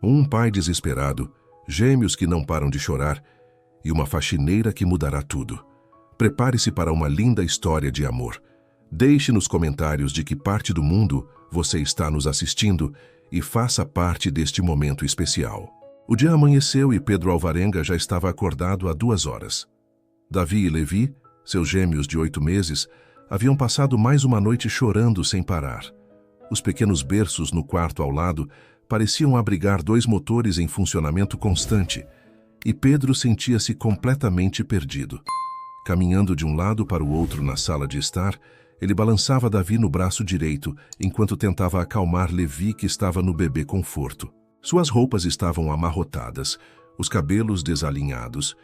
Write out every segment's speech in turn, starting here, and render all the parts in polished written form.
Um pai desesperado, gêmeos que não param de chorar e uma faxineira que mudará tudo. Prepare-se para uma linda história de amor. Deixe nos comentários de que parte do mundo você está nos assistindo e faça parte deste momento especial. O dia amanheceu e Pedro Alvarenga já estava acordado há 2 horas. Davi e Levi, seus gêmeos de 8 meses, haviam passado mais uma noite chorando sem parar. Os pequenos berços no quarto ao lado pareciam abrigar 2 motores em funcionamento constante, e Pedro sentia-se completamente perdido. Caminhando de um lado para o outro na sala de estar, ele balançava Davi no braço direito, enquanto tentava acalmar Levi, que estava no bebê conforto. Suas roupas estavam amarrotadas, os cabelos desalinhados,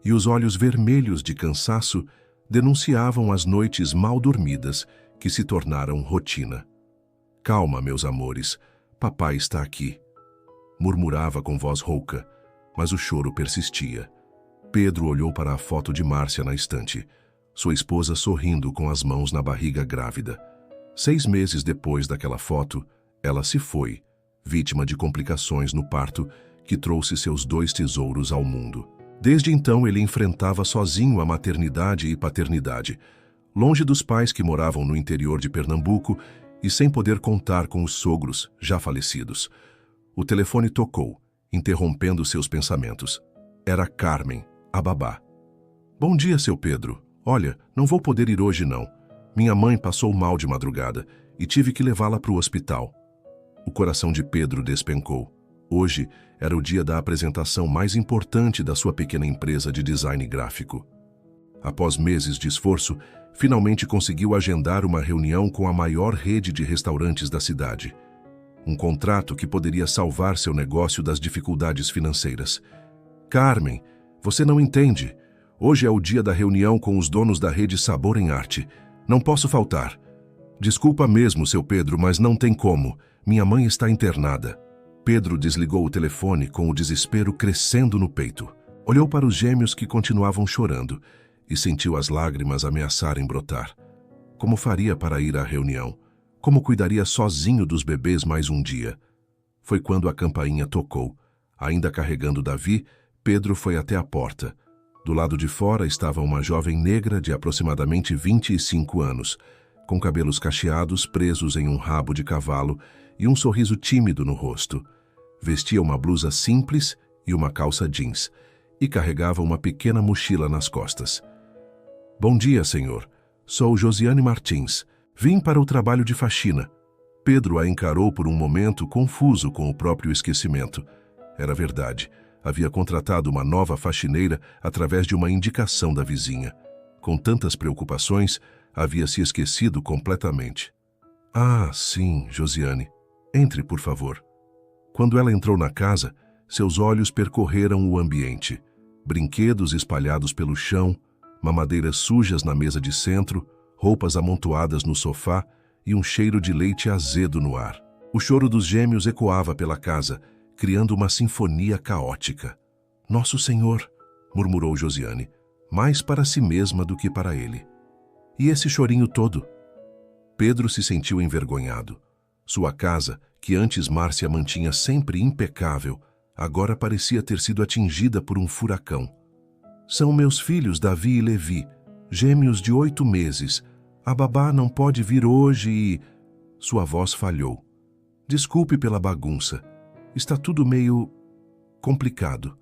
e os olhos vermelhos de cansaço denunciavam as noites mal dormidas que se tornaram rotina. "Calma, meus amores, papai está aqui", murmurava com voz rouca, mas o choro persistia. Pedro olhou para a foto de Márcia na estante, sua esposa sorrindo com as mãos na barriga grávida. 6 meses depois daquela foto, ela se foi, vítima de complicações no parto que trouxe seus 2 tesouros ao mundo. Desde então ele enfrentava sozinho a maternidade e paternidade, longe dos pais que moravam no interior de Pernambuco e sem poder contar com os sogros já falecidos. O telefone tocou, interrompendo seus pensamentos. Era Carmen, a babá. "Bom dia, seu Pedro. Olha, não vou poder ir hoje não. Minha mãe passou mal de madrugada e tive que levá-la para o hospital." O coração de Pedro despencou. Hoje era o dia da apresentação mais importante da sua pequena empresa de design gráfico. Após meses de esforço, finalmente conseguiu agendar uma reunião com a maior rede de restaurantes da cidade. Um contrato que poderia salvar seu negócio das dificuldades financeiras. "Carmen, você não entende. Hoje é o dia da reunião com os donos da rede Sabor em Arte. Não posso faltar." "Desculpa mesmo, seu Pedro, mas não tem como. Minha mãe está internada." Pedro desligou o telefone com o desespero crescendo no peito. Olhou para os gêmeos que continuavam chorando e sentiu as lágrimas ameaçarem brotar. Como faria para ir à reunião? Como cuidaria sozinho dos bebês mais um dia? Foi quando a campainha tocou. Ainda carregando Davi, Pedro foi até a porta. Do lado de fora estava uma jovem negra de aproximadamente 25 anos, com cabelos cacheados presos em um rabo de cavalo e um sorriso tímido no rosto. Vestia uma blusa simples e uma calça jeans, e carregava uma pequena mochila nas costas. "Bom dia, senhor. Sou Josiane Martins. Vim para o trabalho de faxina." Pedro a encarou por um momento, confuso com o próprio esquecimento. Era verdade. Havia contratado uma nova faxineira através de uma indicação da vizinha. Com tantas preocupações, havia se esquecido completamente. "Ah, sim, Josiane. Entre, por favor." Quando ela entrou na casa, seus olhos percorreram o ambiente. Brinquedos espalhados pelo chão, mamadeiras sujas na mesa de centro, roupas amontoadas no sofá e um cheiro de leite azedo no ar. O choro dos gêmeos ecoava pela casa, criando uma sinfonia caótica. "Nosso Senhor", murmurou Josiane, mais para si mesma do que para ele. "E esse chorinho todo?" Pedro se sentiu envergonhado. Sua casa, que antes Márcia mantinha sempre impecável, agora parecia ter sido atingida por um furacão. "São meus filhos Davi e Levi, gêmeos de 8 meses. A babá não pode vir hoje e..." Sua voz falhou. "Desculpe pela bagunça. Está tudo meio... complicado."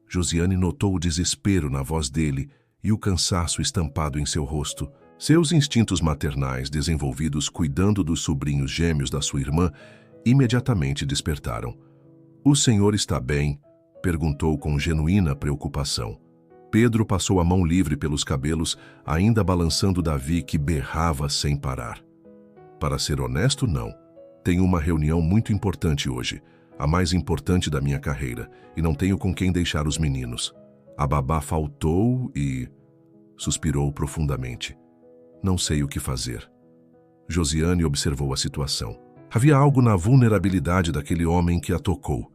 Josiane notou o desespero na voz dele e o cansaço estampado em seu rosto. Seus instintos maternais, desenvolvidos cuidando dos sobrinhos gêmeos da sua irmã, imediatamente despertaram. "O senhor está bem?" perguntou com genuína preocupação. Pedro passou a mão livre pelos cabelos, ainda balançando Davi, que berrava sem parar. "Para ser honesto, não. Tenho uma reunião muito importante hoje, a mais importante da minha carreira, e não tenho com quem deixar os meninos. A babá faltou e..." Suspirou profundamente. "Não sei o que fazer." Josiane observou a situação. Havia algo na vulnerabilidade daquele homem que a tocou.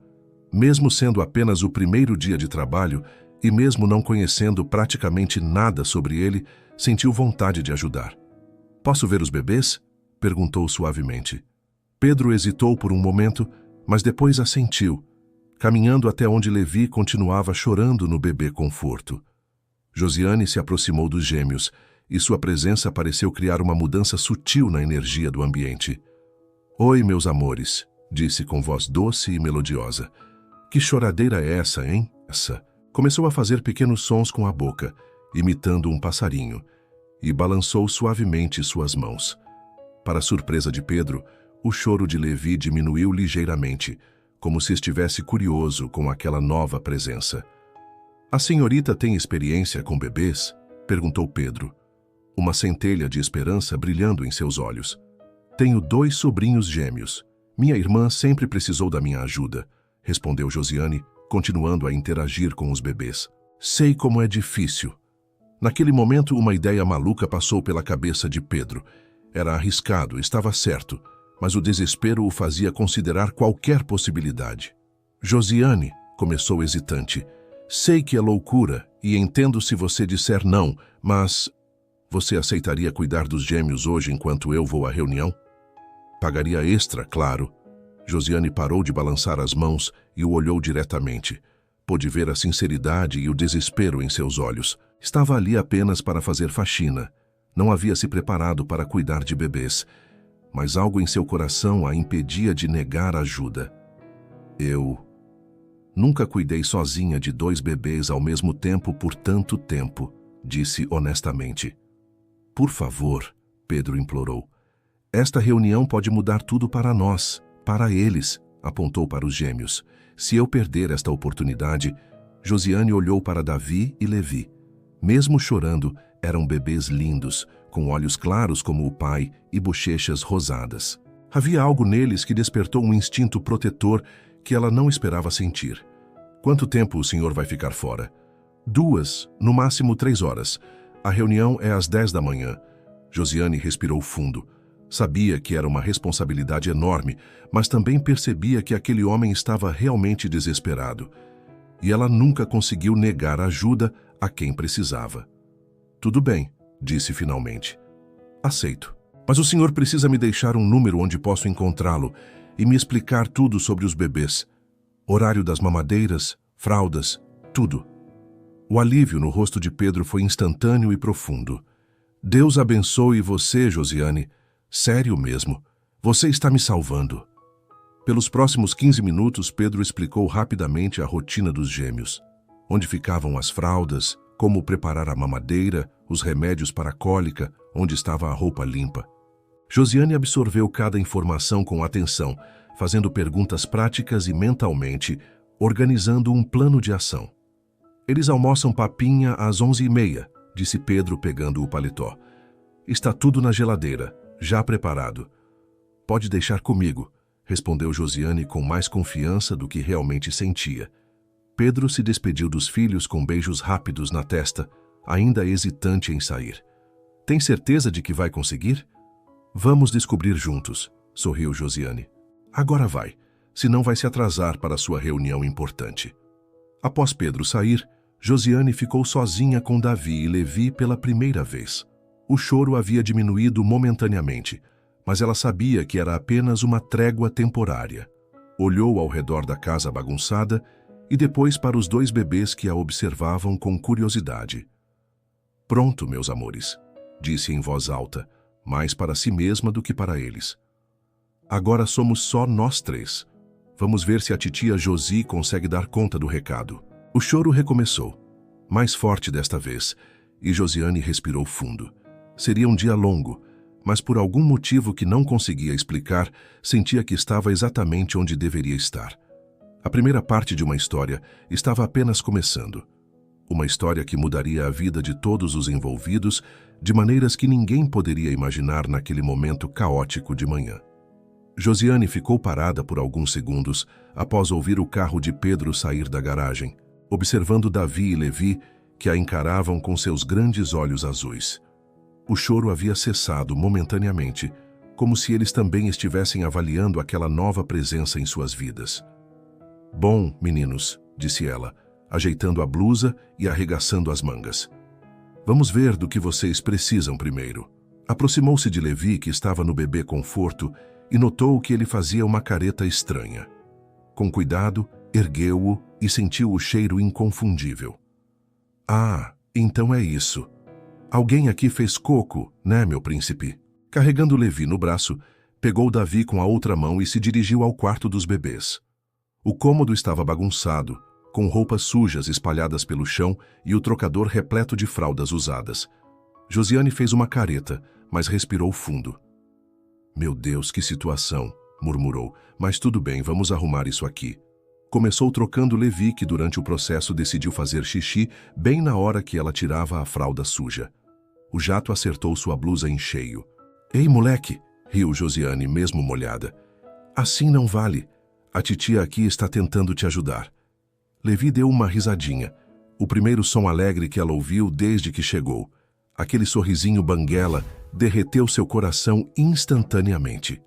Mesmo sendo apenas o primeiro dia de trabalho, e mesmo não conhecendo praticamente nada sobre ele, sentiu vontade de ajudar. "Posso ver os bebês?" perguntou suavemente. Pedro hesitou por um momento, mas depois assentiu. caminhando até onde Levi continuava chorando no bebê conforto. Josiane se aproximou dos gêmeos, e sua presença pareceu criar uma mudança sutil na energia do ambiente. "Oi, meus amores", disse com voz doce e melodiosa. "Que choradeira é essa, hein? Essa." Começou a fazer pequenos sons com a boca, imitando um passarinho, e balançou suavemente suas mãos. Para surpresa de Pedro, o choro de Levi diminuiu ligeiramente, como se estivesse curioso com aquela nova presença. "A senhorita tem experiência com bebês?" perguntou Pedro, uma centelha de esperança brilhando em seus olhos. "Tenho 2 sobrinhos gêmeos. Minha irmã sempre precisou da minha ajuda", respondeu Josiane, continuando a interagir com os bebês. "Sei como é difícil." Naquele momento, uma ideia maluca passou pela cabeça de Pedro. Era arriscado, estava certo, mas o desespero o fazia considerar qualquer possibilidade. "Josiane", começou hesitante, "sei que é loucura e entendo se você disser não, mas você aceitaria cuidar dos gêmeos hoje enquanto eu vou à reunião?" "Pagaria extra, claro." Josiane parou de balançar as mãos e o olhou diretamente. Pôde ver a sinceridade e o desespero em seus olhos. Estava ali apenas para fazer faxina. Não havia se preparado para cuidar de bebês, mas algo em seu coração a impedia de negar ajuda. "Eu nunca cuidei sozinha de 2 bebês ao mesmo tempo por tanto tempo", disse honestamente. "Por favor", Pedro implorou. "Esta reunião pode mudar tudo para nós, para eles", apontou para os gêmeos. "Se eu perder esta oportunidade..." Josiane olhou para Davi e Levi. Mesmo chorando, eram bebês lindos, com olhos claros como o pai e bochechas rosadas. Havia algo neles que despertou um instinto protetor que ela não esperava sentir. "Quanto tempo o senhor vai ficar fora?" 2, no máximo 3 horas. A reunião é às 10 da manhã. Josiane respirou fundo. Sabia que era uma responsabilidade enorme, mas também percebia que aquele homem estava realmente desesperado. E ela nunca conseguiu negar ajuda a quem precisava. "Tudo bem", disse finalmente. "Aceito. Mas o senhor precisa me deixar um número onde posso encontrá-lo e me explicar tudo sobre os bebês. Horário das mamadeiras, fraldas, tudo." O alívio no rosto de Pedro foi instantâneo e profundo. "Deus abençoe você, Josiane. Sério mesmo. Você está me salvando." Pelos próximos 15 minutos, Pedro explicou rapidamente a rotina dos gêmeos. Onde ficavam as fraldas, como preparar a mamadeira, os remédios para a cólica, onde estava a roupa limpa. Josiane absorveu cada informação com atenção, fazendo perguntas práticas e mentalmente, organizando um plano de ação. "Eles almoçam papinha às 11h30, disse Pedro pegando o paletó. "Está tudo na geladeira, já preparado." "Pode deixar comigo", respondeu Josiane com mais confiança do que realmente sentia. Pedro se despediu dos filhos com beijos rápidos na testa, ainda hesitante em sair. "Tem certeza de que vai conseguir?" "Vamos descobrir juntos", sorriu Josiane. "Agora vai, senão vai se atrasar para sua reunião importante." Após Pedro sair, Josiane ficou sozinha com Davi e Levi pela primeira vez. O choro havia diminuído momentaneamente, mas ela sabia que era apenas uma trégua temporária. Olhou ao redor da casa bagunçada e depois para os 2 bebês que a observavam com curiosidade. "Pronto, meus amores", disse em voz alta, mais para si mesma do que para eles. "Agora somos só nós 3. Vamos ver se a titia Josi consegue dar conta do recado." O choro recomeçou, mais forte desta vez, e Josiane respirou fundo. Seria um dia longo, mas por algum motivo que não conseguia explicar, sentia que estava exatamente onde deveria estar. A primeira parte de uma história estava apenas começando. Uma história que mudaria a vida de todos os envolvidos de maneiras que ninguém poderia imaginar naquele momento caótico de manhã. Josiane ficou parada por alguns segundos após ouvir o carro de Pedro sair da garagem, observando Davi e Levi, que a encaravam com seus grandes olhos azuis. O choro havia cessado momentaneamente, como se eles também estivessem avaliando aquela nova presença em suas vidas. "Bom, meninos", disse ela, ajeitando a blusa e arregaçando as mangas. "Vamos ver do que vocês precisam primeiro." Aproximou-se de Levi, que estava no bebê conforto, e notou que ele fazia uma careta estranha. Com cuidado, ergueu-o e sentiu o cheiro inconfundível. Ah, então é isso. Alguém aqui fez coco, né, meu príncipe? Carregando Levi no braço, pegou Davi com a outra mão e se dirigiu ao quarto dos bebês. O cômodo estava bagunçado, com roupas sujas espalhadas pelo chão e o trocador repleto de fraldas usadas. Josiane fez uma careta, mas respirou fundo. Meu Deus, que situação, murmurou, mas tudo bem, vamos arrumar isso aqui. Começou trocando Levi, que durante o processo decidiu fazer xixi bem na hora que ela tirava a fralda suja. O jato acertou sua blusa em cheio. Ei, moleque, riu Josiane, mesmo molhada. Assim não vale. A titia aqui está tentando te ajudar. Levi deu uma risadinha, o primeiro som alegre que ela ouviu desde que chegou. Aquele sorrisinho banguela derreteu seu coração instantaneamente.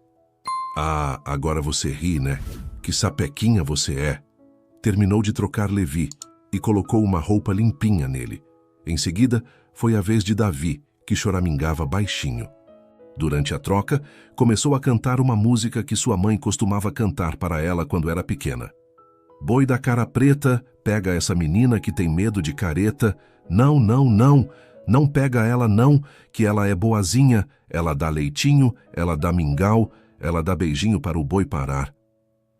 Ah, agora você ri, né? Que sapequinha você é. Terminou de trocar Levi e colocou uma roupa limpinha nele. Em seguida, foi a vez de Davi, que choramingava baixinho. Durante a troca, começou a cantar uma música que sua mãe costumava cantar para ela quando era pequena. Boi da cara preta, pega essa menina que tem medo de careta. Não, não, não, não pega ela não, que ela é boazinha, ela dá leitinho, ela dá mingau, ela dá beijinho para o boi parar.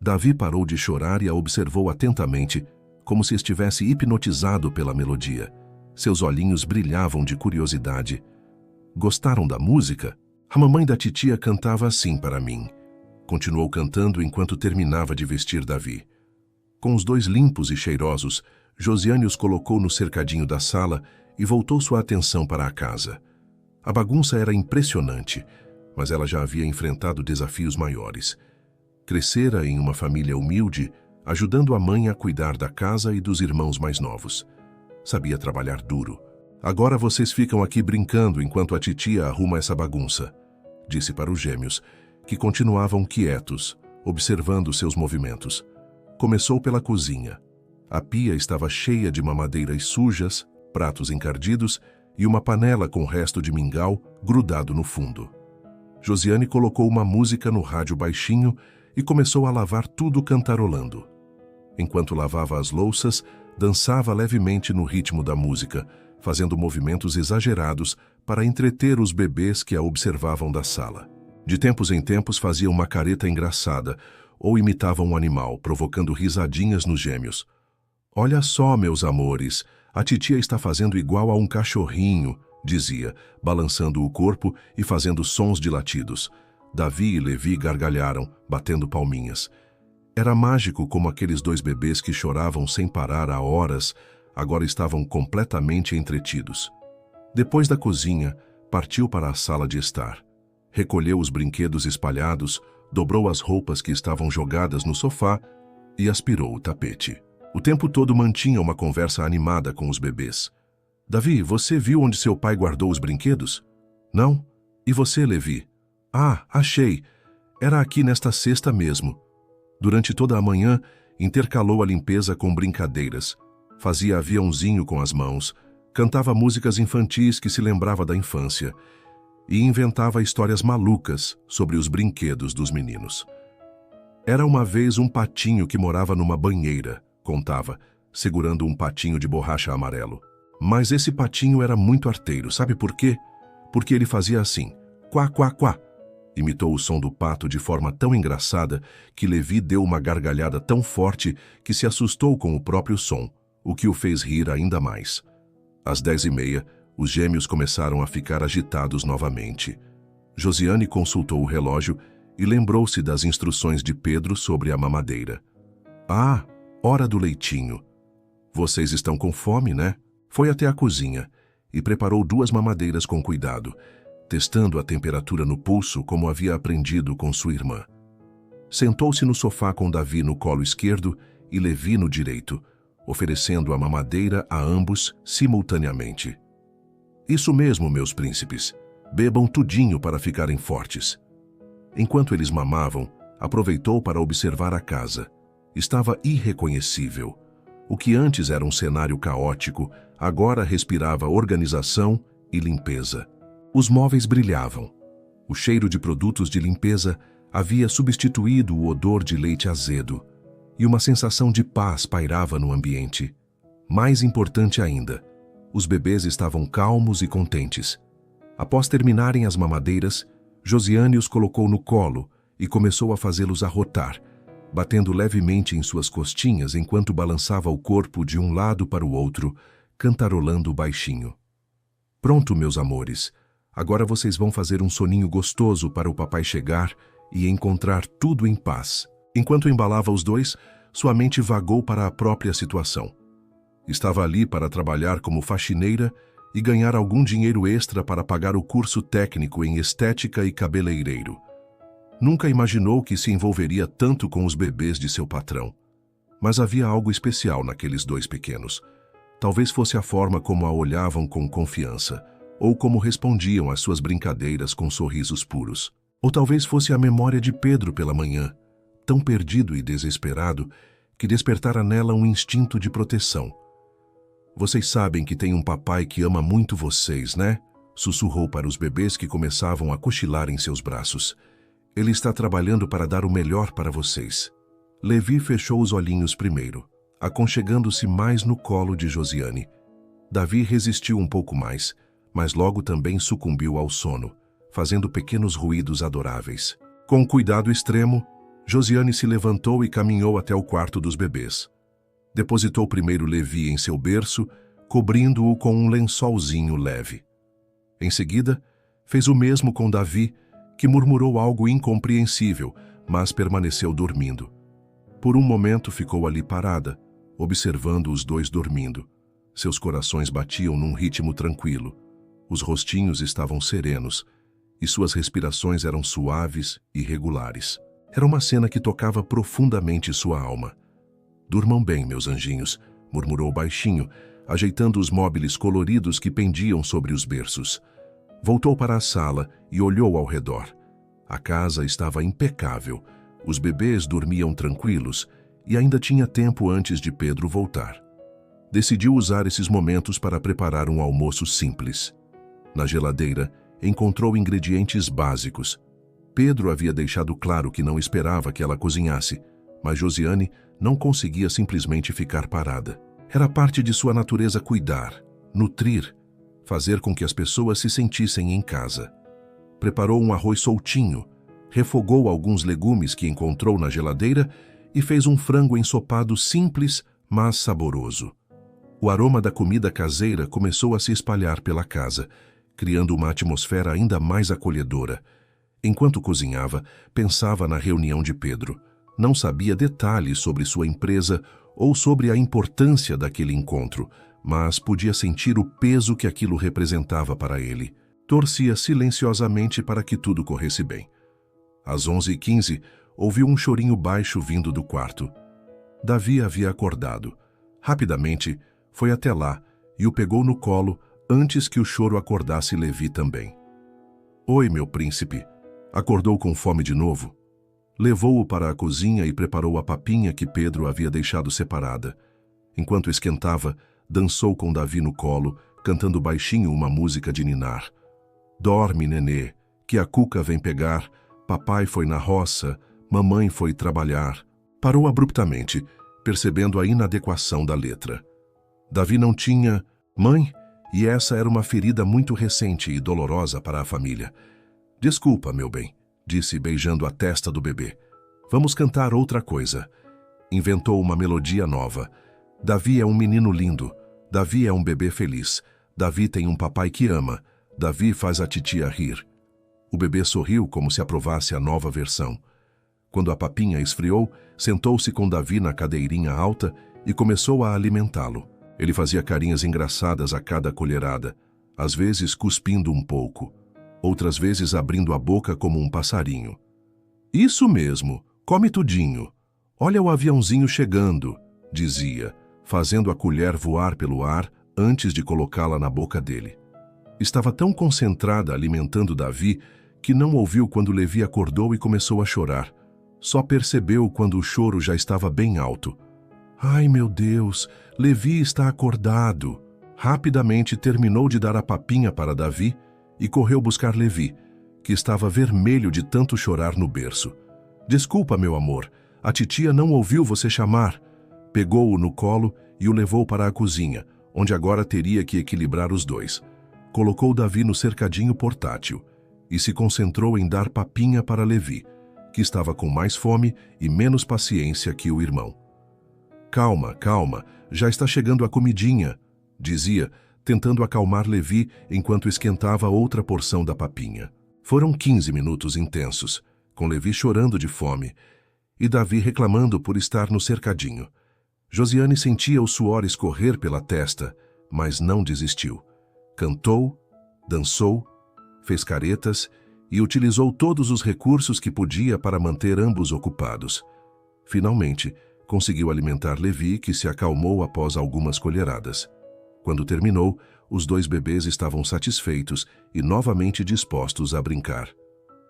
Davi parou de chorar e a observou atentamente, como se estivesse hipnotizado pela melodia. Seus olhinhos brilhavam de curiosidade. Gostaram da música? A mamãe da titia cantava assim para mim. Continuou cantando enquanto terminava de vestir Davi. Com os dois limpos e cheirosos, Josiane os colocou no cercadinho da sala e voltou sua atenção para a casa. A bagunça era impressionante, mas ela já havia enfrentado desafios maiores. Crescera em uma família humilde, ajudando a mãe a cuidar da casa e dos irmãos mais novos. Sabia trabalhar duro. Agora vocês ficam aqui brincando enquanto a titia arruma essa bagunça, disse para os gêmeos, que continuavam quietos, observando seus movimentos. Começou pela cozinha. A pia estava cheia de mamadeiras sujas, pratos encardidos e uma panela com resto de mingau grudado no fundo. Josiane colocou uma música no rádio baixinho e começou a lavar tudo cantarolando. Enquanto lavava as louças, dançava levemente no ritmo da música, fazendo movimentos exagerados para entreter os bebês que a observavam da sala. De tempos em tempos fazia uma careta engraçada ou imitava um animal, provocando risadinhas nos gêmeos. Olha só, meus amores, a titia está fazendo igual a um cachorrinho, dizia, balançando o corpo e fazendo sons de latidos. Davi e Levi gargalharam, batendo palminhas. Era mágico como aqueles dois bebês que choravam sem parar há horas, agora estavam completamente entretidos. Depois da cozinha, partiu para a sala de estar. Recolheu os brinquedos espalhados, dobrou as roupas que estavam jogadas no sofá e aspirou o tapete. O tempo todo mantinha uma conversa animada com os bebês. Davi, você viu onde seu pai guardou os brinquedos? Não? E você, Levi? Ah, achei. Era aqui nesta cesta mesmo. Durante toda a manhã, intercalou a limpeza com brincadeiras. Fazia aviãozinho com as mãos, cantava músicas infantis que se lembrava da infância e inventava histórias malucas sobre os brinquedos dos meninos. Era uma vez um patinho que morava numa banheira, contava, segurando um patinho de borracha amarelo. Mas esse patinho era muito arteiro, sabe por quê? Porque ele fazia assim, quá, quá, quá. Imitou o som do pato de forma tão engraçada que Levi deu uma gargalhada tão forte que se assustou com o próprio som, o que o fez rir ainda mais. Às 10h30, os gêmeos começaram a ficar agitados novamente. Josiane consultou o relógio e lembrou-se das instruções de Pedro sobre a mamadeira. Ah, hora do leitinho. Vocês estão com fome, né? Foi até a cozinha e preparou 2 mamadeiras com cuidado, testando a temperatura no pulso como havia aprendido com sua irmã. Sentou-se no sofá com Davi no colo esquerdo e Levi no direito, oferecendo a mamadeira a ambos simultaneamente. Isso mesmo, meus príncipes. Bebam tudinho para ficarem fortes. Enquanto eles mamavam, aproveitou para observar a casa. Estava irreconhecível. O que antes era um cenário caótico, agora respirava organização e limpeza. Os móveis brilhavam. O cheiro de produtos de limpeza havia substituído o odor de leite azedo. e uma sensação de paz pairava no ambiente. Mais importante ainda, os bebês estavam calmos e contentes. Após terminarem as mamadeiras, Josiane os colocou no colo e começou a fazê-los arrotar, batendo levemente em suas costinhas enquanto balançava o corpo de um lado para o outro, cantarolando baixinho. Pronto, meus amores. Agora vocês vão fazer um soninho gostoso para o papai chegar e encontrar tudo em paz. Enquanto embalava os dois, sua mente vagou para a própria situação. Estava ali para trabalhar como faxineira e ganhar algum dinheiro extra para pagar o curso técnico em estética e cabeleireiro. Nunca imaginou que se envolveria tanto com os bebês de seu patrão. Mas havia algo especial naqueles dois pequenos. Talvez fosse a forma como a olhavam com confiança, ou como respondiam às suas brincadeiras com sorrisos puros. Ou talvez fosse a memória de Pedro pela manhã, tão perdido e desesperado, que despertara nela um instinto de proteção. Vocês sabem que tem um papai que ama muito vocês, né? Sussurrou para os bebês que começavam a cochilar em seus braços. Ele está trabalhando para dar o melhor para vocês. Levi fechou os olhinhos primeiro, aconchegando-se mais no colo de Josiane. Davi resistiu um pouco mais, mas logo também sucumbiu ao sono, fazendo pequenos ruídos adoráveis. Com cuidado extremo, Josiane se levantou e caminhou até o quarto dos bebês. Depositou primeiro Levi em seu berço, cobrindo-o com um lençolzinho leve. Em seguida, fez o mesmo com Davi, que murmurou algo incompreensível, mas permaneceu dormindo. Por um momento ficou ali parada, observando os dois dormindo. Seus corações batiam num ritmo tranquilo. Os rostinhos estavam serenos, e suas respirações eram suaves e regulares. Era uma cena que tocava profundamente sua alma. "Durmam bem, meus anjinhos", murmurou baixinho, ajeitando os móveis coloridos que pendiam sobre os berços. Voltou para a sala e olhou ao redor. A casa estava impecável, os bebês dormiam tranquilos e ainda tinha tempo antes de Pedro voltar. Decidiu usar esses momentos para preparar um almoço simples. Na geladeira, encontrou ingredientes básicos. Pedro havia deixado claro que não esperava que ela cozinhasse, mas Josiane não conseguia simplesmente ficar parada. Era parte de sua natureza cuidar, nutrir, fazer com que as pessoas se sentissem em casa. Preparou um arroz soltinho, refogou alguns legumes que encontrou na geladeira e fez um frango ensopado simples, mas saboroso. O aroma da comida caseira começou a se espalhar pela casa, criando uma atmosfera ainda mais acolhedora. Enquanto cozinhava, pensava na reunião de Pedro. Não sabia detalhes sobre sua empresa ou sobre a importância daquele encontro, mas podia sentir o peso que aquilo representava para ele. Torcia silenciosamente para que tudo corresse bem. Às 11h15, ouviu um chorinho baixo vindo do quarto. Davi havia acordado. Rapidamente, foi até lá e o pegou no colo antes que o choro acordasse Levi também. "Oi, meu príncipe." Acordou com fome de novo? Levou-o para a cozinha e preparou a papinha que Pedro havia deixado separada. Enquanto esquentava, dançou com Davi no colo, cantando baixinho uma música de ninar. "Dorme, nenê, que a cuca vem pegar, papai foi na roça, mamãe foi trabalhar." Parou abruptamente, percebendo a inadequação da letra. Davi não tinha mãe, e essa era uma ferida muito recente e dolorosa para a família. "Desculpa, meu bem", disse beijando a testa do bebê. "Vamos cantar outra coisa." Inventou uma melodia nova. Davi é um menino lindo. Davi é um bebê feliz. Davi tem um papai que ama. Davi faz a titia rir. O bebê sorriu como se aprovasse a nova versão. Quando a papinha esfriou, sentou-se com Davi na cadeirinha alta e começou a alimentá-lo. Ele fazia carinhas engraçadas a cada colherada, às vezes cuspindo um pouco, outras vezes abrindo a boca como um passarinho. "Isso mesmo, come tudinho. Olha o aviãozinho chegando", dizia, fazendo a colher voar pelo ar antes de colocá-la na boca dele. Estava tão concentrada alimentando Davi que não ouviu quando Levi acordou e começou a chorar. Só percebeu quando o choro já estava bem alto. "Ai, meu Deus, Levi está acordado." Rapidamente terminou de dar a papinha para Davi e correu buscar Levi, que estava vermelho de tanto chorar no berço. "Desculpa, meu amor, A titia não ouviu você chamar. Pegou-o no colo e o levou para a cozinha, onde agora teria que equilibrar os dois. Colocou Davi no cercadinho portátil e se concentrou em dar papinha para Levi, que estava com mais fome e menos paciência que o irmão. Calma, calma, já está chegando a comidinha, dizia, tentando acalmar Levi enquanto esquentava outra porção da papinha. Foram 15 minutos intensos, com Levi chorando de fome e Davi reclamando por estar no cercadinho. Josiane sentia o suor escorrer pela testa, mas não desistiu. Cantou, dançou, fez caretas e utilizou todos os recursos que podia para manter ambos ocupados. Finalmente, conseguiu alimentar Levi, que se acalmou após algumas colheradas. Quando terminou, os dois bebês estavam satisfeitos e novamente dispostos a brincar.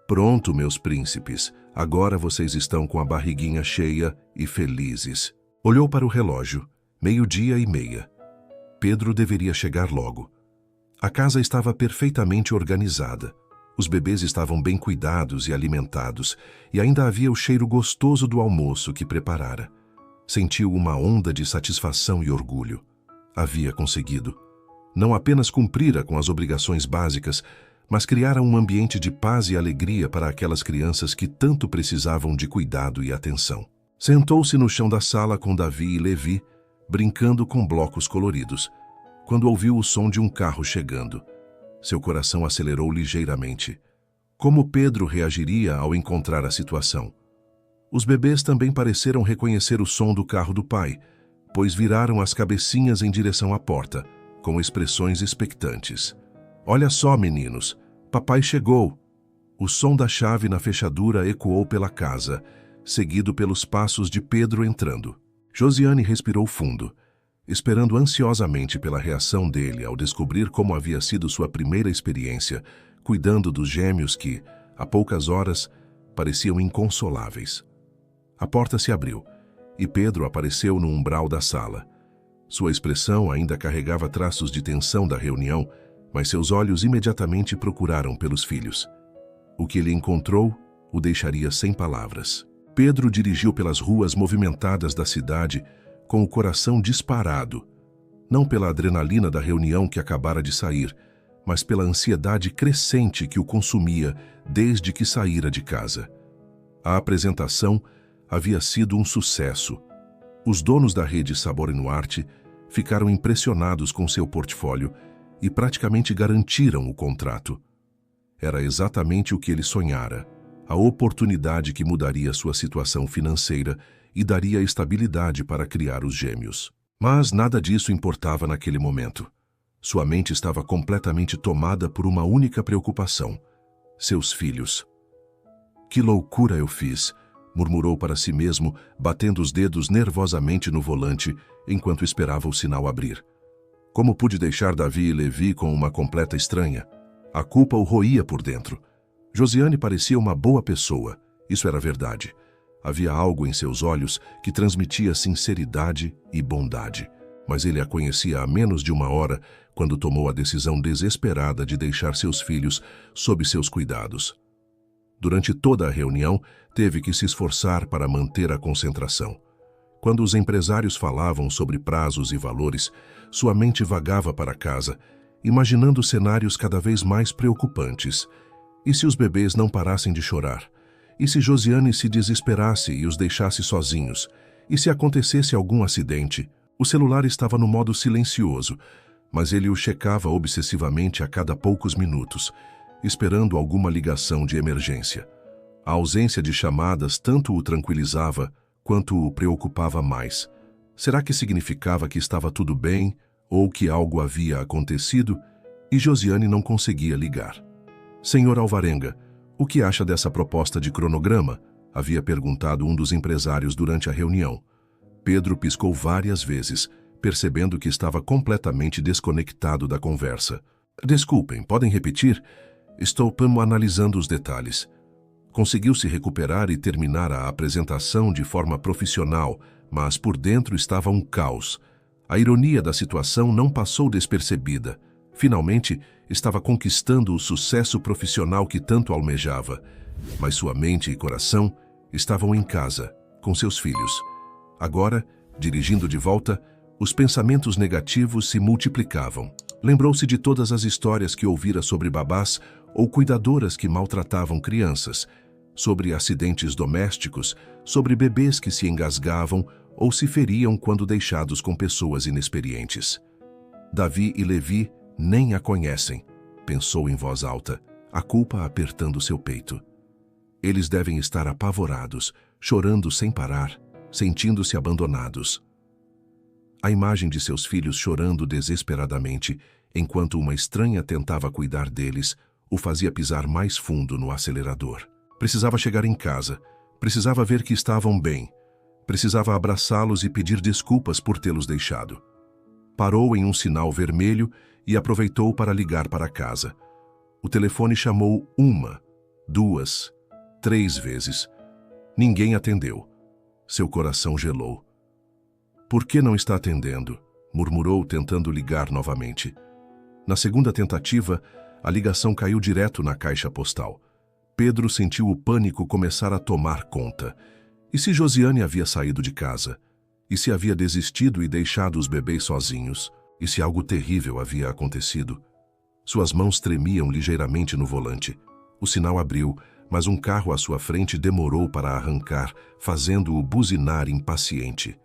Pronto, meus príncipes, agora vocês estão com a barriguinha cheia e felizes. Olhou para o relógio, 12:30. Pedro deveria chegar logo. A casa estava perfeitamente organizada. Os bebês estavam bem cuidados e alimentados, e ainda havia o cheiro gostoso do almoço que preparara. Sentiu uma onda de satisfação e orgulho. Havia conseguido. Não apenas cumprira com as obrigações básicas, mas criara um ambiente de paz e alegria para aquelas crianças que tanto precisavam de cuidado e atenção. Sentou-se no chão da sala com Davi e Levi, brincando com blocos coloridos, quando ouviu o som de um carro chegando. Seu coração acelerou ligeiramente. Como Pedro reagiria ao encontrar a situação? Os bebês também pareceram reconhecer o som do carro do pai, pois viraram as cabecinhas em direção à porta, com expressões expectantes. Olha só, meninos, papai chegou. O som da chave na fechadura ecoou pela casa, seguido pelos passos de Pedro entrando. Josiane respirou fundo, esperando ansiosamente pela reação dele ao descobrir como havia sido sua primeira experiência, cuidando dos gêmeos que, há poucas horas, pareciam inconsoláveis. A porta se abriu, e Pedro apareceu no umbral da sala. Sua expressão ainda carregava traços de tensão da reunião, mas seus olhos imediatamente procuraram pelos filhos. O que ele encontrou o deixaria sem palavras. Pedro dirigiu pelas ruas movimentadas da cidade, com o coração disparado, não pela adrenalina da reunião que acabara de sair, mas pela ansiedade crescente que o consumia desde que saíra de casa. A apresentação havia sido um sucesso. Os donos da rede Sabor e Nuarte ficaram impressionados com seu portfólio e praticamente garantiram o contrato. Era exatamente o que ele sonhara, a oportunidade que mudaria sua situação financeira e daria estabilidade para criar os gêmeos. Mas nada disso importava naquele momento. Sua mente estava completamente tomada por uma única preocupação: seus filhos. Que loucura eu fiz, murmurou para si mesmo, batendo os dedos nervosamente no volante enquanto esperava o sinal abrir. Como pude deixar Davi e Levi com uma completa estranha? A culpa o roía por dentro. Josiane parecia uma boa pessoa, isso era verdade. Havia algo em seus olhos que transmitia sinceridade e bondade, mas ele a conhecia há menos de uma hora quando tomou a decisão desesperada de deixar seus filhos sob seus cuidados. Durante toda a reunião, teve que se esforçar para manter a concentração. Quando os empresários falavam sobre prazos e valores, sua mente vagava para casa, imaginando cenários cada vez mais preocupantes. E se os bebês não parassem de chorar? E se Josiane se desesperasse e os deixasse sozinhos? E se acontecesse algum acidente? O celular estava no modo silencioso, mas ele o checava obsessivamente a cada poucos minutos, esperando alguma ligação de emergência. A ausência de chamadas tanto o tranquilizava quanto o preocupava mais. Será que significava que estava tudo bem ou que algo havia acontecido? E Josiane não conseguia ligar. Senhor Alvarenga, o que acha dessa proposta de cronograma? Havia perguntado um dos empresários durante a reunião. Pedro piscou várias vezes, percebendo que estava completamente desconectado da conversa. Desculpem, podem repetir? Estou analisando os detalhes. Conseguiu se recuperar e terminar a apresentação de forma profissional, mas por dentro estava um caos. A ironia da situação não passou despercebida. Finalmente, estava conquistando o sucesso profissional que tanto almejava, mas sua mente e coração estavam em casa, com seus filhos. Agora, dirigindo de volta, os pensamentos negativos se multiplicavam. Lembrou-se de todas as histórias que ouvira sobre babás ou cuidadoras que maltratavam crianças, sobre acidentes domésticos, sobre bebês que se engasgavam ou se feriam quando deixados com pessoas inexperientes. Davi e Levi nem a conhecem, pensou em voz alta, a culpa apertando seu peito. Eles devem estar apavorados, chorando sem parar, sentindo-se abandonados. A imagem de seus filhos chorando desesperadamente, enquanto uma estranha tentava cuidar deles, o fazia pisar mais fundo no acelerador. Precisava chegar em casa, precisava ver que estavam bem, precisava abraçá-los e pedir desculpas por tê-los deixado. Parou em um sinal vermelho e aproveitou para ligar para casa. O telefone chamou 1, 2, 3 vezes. Ninguém atendeu. Seu coração gelou. Por que não está atendendo? Murmurou, tentando ligar novamente. Na segunda tentativa, a ligação caiu direto na caixa postal. Pedro sentiu o pânico começar a tomar conta. E se Josiane havia saído de casa? E se havia desistido e deixado os bebês sozinhos? E se algo terrível havia acontecido? Suas mãos tremiam ligeiramente no volante. O sinal abriu, mas um carro à sua frente demorou para arrancar, fazendo-o buzinar impaciente.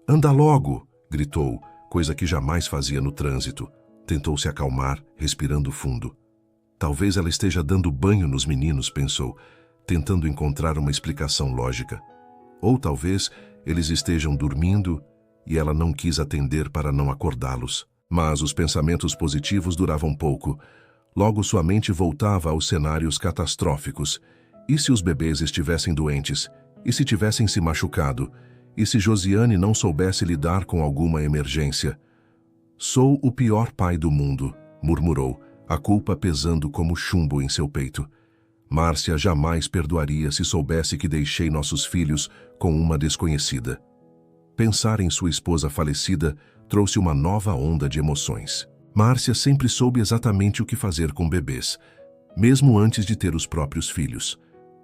"Anda logo!" gritou, coisa que jamais fazia no trânsito. Tentou se acalmar, respirando fundo. Talvez ela esteja dando banho nos meninos, pensou, tentando encontrar uma explicação lógica. Ou talvez eles estejam dormindo e ela não quis atender para não acordá-los. Mas os pensamentos positivos duravam pouco. Logo sua mente voltava aos cenários catastróficos. E se os bebês estivessem doentes? E se tivessem se machucado? E se Josiane não soubesse lidar com alguma emergência? "Sou o pior pai do mundo", murmurou, a culpa pesando como chumbo em seu peito. Márcia jamais perdoaria se soubesse que deixei nossos filhos com uma desconhecida. Pensar em sua esposa falecida trouxe uma nova onda de emoções. Márcia sempre soube exatamente o que fazer com bebês, mesmo antes de ter os próprios filhos.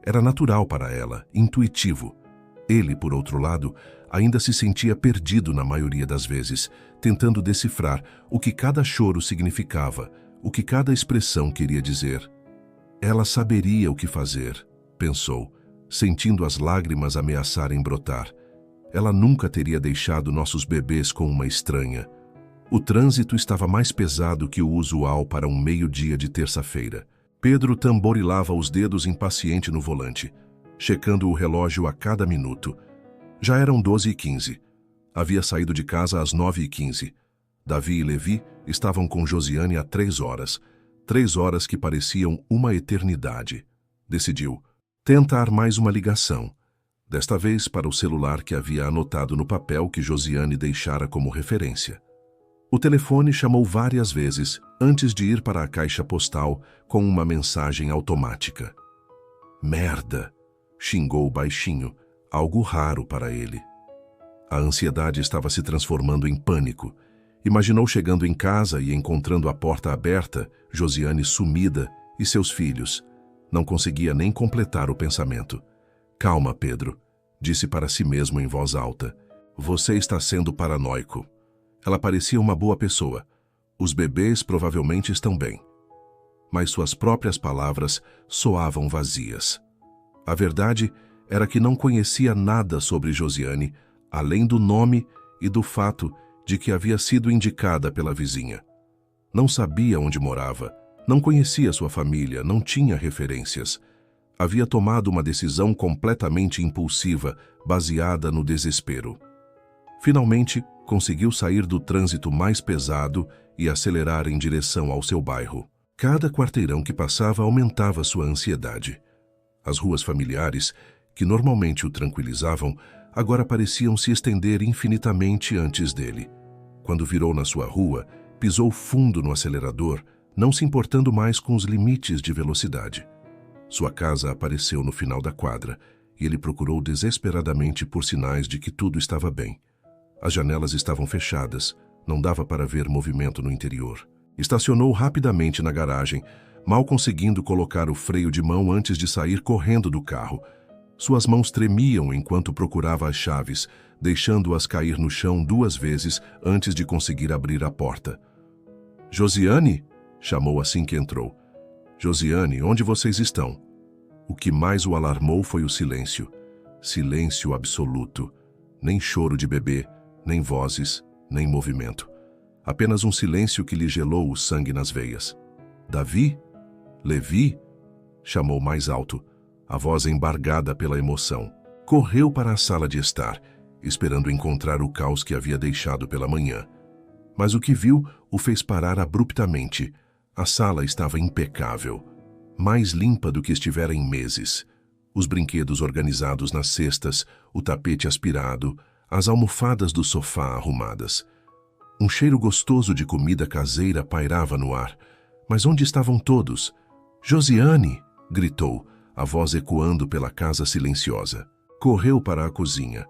Era natural para ela, intuitivo. Ele, por outro lado, ainda se sentia perdido na maioria das vezes, tentando decifrar o que cada choro significava, o que cada expressão queria dizer. Ela saberia o que fazer, pensou, sentindo as lágrimas ameaçarem brotar. Ela nunca teria deixado nossos bebês com uma estranha. O trânsito estava mais pesado que o usual para um meio-dia de terça-feira. Pedro tamborilava os dedos impaciente no volante, checando o relógio a cada minuto. Já eram 12h15. Havia saído de casa às 9h15. Davi e Levi estavam com Josiane há 3 horas. 3 horas que pareciam uma eternidade. Decidiu tentar mais uma ligação. Desta vez para o celular que havia anotado no papel que Josiane deixara como referência. O telefone chamou várias vezes antes de ir para a caixa postal com uma mensagem automática. "Merda!" xingou baixinho, algo raro para ele. A ansiedade estava se transformando em pânico. Imaginou chegando em casa e encontrando a porta aberta, Josiane sumida e seus filhos. Não conseguia nem completar o pensamento. "Calma, Pedro", disse para si mesmo em voz alta. "Você está sendo paranoico." Ela parecia uma boa pessoa. Os bebês provavelmente estão bem. Mas suas próprias palavras soavam vazias. A verdade era que não conhecia nada sobre Josiane, além do nome e do fato de que havia sido indicada pela vizinha. Não sabia onde morava, não conhecia sua família, não tinha referências. Havia tomado uma decisão completamente impulsiva, baseada no desespero. Finalmente, conseguiu sair do trânsito mais pesado e acelerar em direção ao seu bairro. Cada quarteirão que passava aumentava sua ansiedade. As ruas familiares, que normalmente o tranquilizavam, agora pareciam se estender infinitamente antes dele. Quando virou na sua rua, pisou fundo no acelerador, não se importando mais com os limites de velocidade. Sua casa apareceu no final da quadra e ele procurou desesperadamente por sinais de que tudo estava bem. As janelas estavam fechadas, não dava para ver movimento no interior. Estacionou rapidamente na garagem, mal conseguindo colocar o freio de mão antes de sair correndo do carro. Suas mãos tremiam enquanto procurava as chaves, deixando-as cair no chão 2 vezes antes de conseguir abrir a porta. "Josiane?" chamou assim que entrou. "Josiane, onde vocês estão?" O que mais o alarmou foi o silêncio. Silêncio absoluto. Nem choro de bebê, nem vozes, nem movimento. Apenas um silêncio que lhe gelou o sangue nas veias. "Davi? Levi?" chamou mais alto, a voz embargada pela emoção. Correu para a sala de estar, esperando encontrar o caos que havia deixado pela manhã. Mas o que viu o fez parar abruptamente. A sala estava impecável, mais limpa do que estivera em meses. Os brinquedos organizados nas cestas, o tapete aspirado, as almofadas do sofá arrumadas. Um cheiro gostoso de comida caseira pairava no ar. Mas onde estavam todos? "Josiane!" gritou, a voz ecoando pela casa silenciosa. Correu para a cozinha.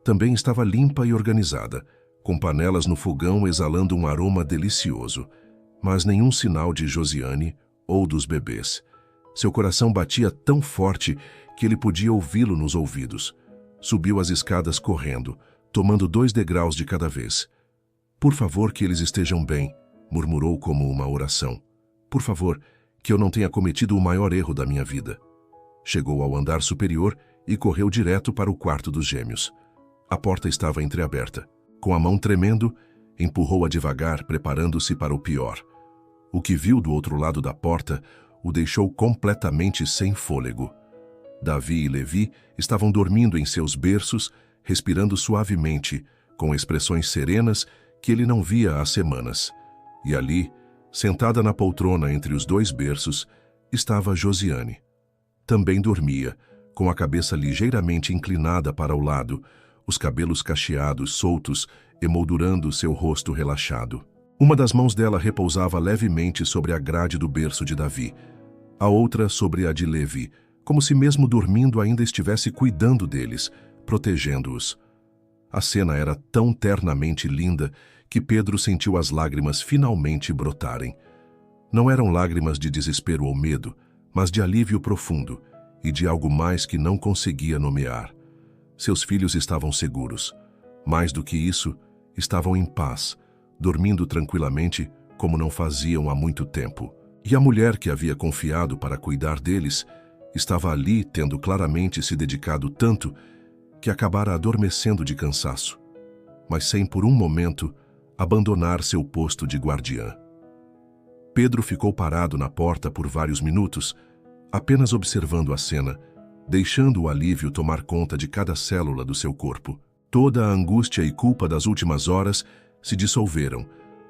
Também estava limpa e organizada, com panelas no fogão exalando um aroma delicioso. Mas nenhum sinal de Josiane ou dos bebês. Seu coração batia tão forte que ele podia ouvi-lo nos ouvidos. Subiu as escadas correndo, tomando 2 degraus de cada vez. "Por favor, que eles estejam bem", murmurou como uma oração. "Por favor, que eu não tenha cometido o maior erro da minha vida." Chegou ao andar superior e correu direto para o quarto dos gêmeos. A porta estava entreaberta. Com a mão tremendo, empurrou-a devagar, preparando-se para o pior. O que viu do outro lado da porta o deixou completamente sem fôlego. Davi e Levi estavam dormindo em seus berços, respirando suavemente, com expressões serenas que ele não via há semanas. E ali, sentada na poltrona entre os 2 berços, estava Josiane. Também dormia, com a cabeça ligeiramente inclinada para o lado, os cabelos cacheados soltos, emoldurando seu rosto relaxado. Uma das mãos dela repousava levemente sobre a grade do berço de Davi, a outra sobre a de Levi, como se mesmo dormindo ainda estivesse cuidando deles, protegendo-os. A cena era tão ternamente linda que Pedro sentiu as lágrimas finalmente brotarem. Não eram lágrimas de desespero ou medo, mas de alívio profundo e de algo mais que não conseguia nomear. Seus filhos estavam seguros. Mais do que isso, estavam em paz, dormindo tranquilamente como não faziam há muito tempo. E a mulher que havia confiado para cuidar deles estava ali tendo claramente se dedicado tanto que acabara adormecendo de cansaço, mas sem por um momento abandonar seu posto de guardiã. Pedro ficou parado na porta por vários minutos, apenas observando a cena, deixando o alívio tomar conta de cada célula do seu corpo. Toda a angústia e culpa das últimas horas se dissolveram,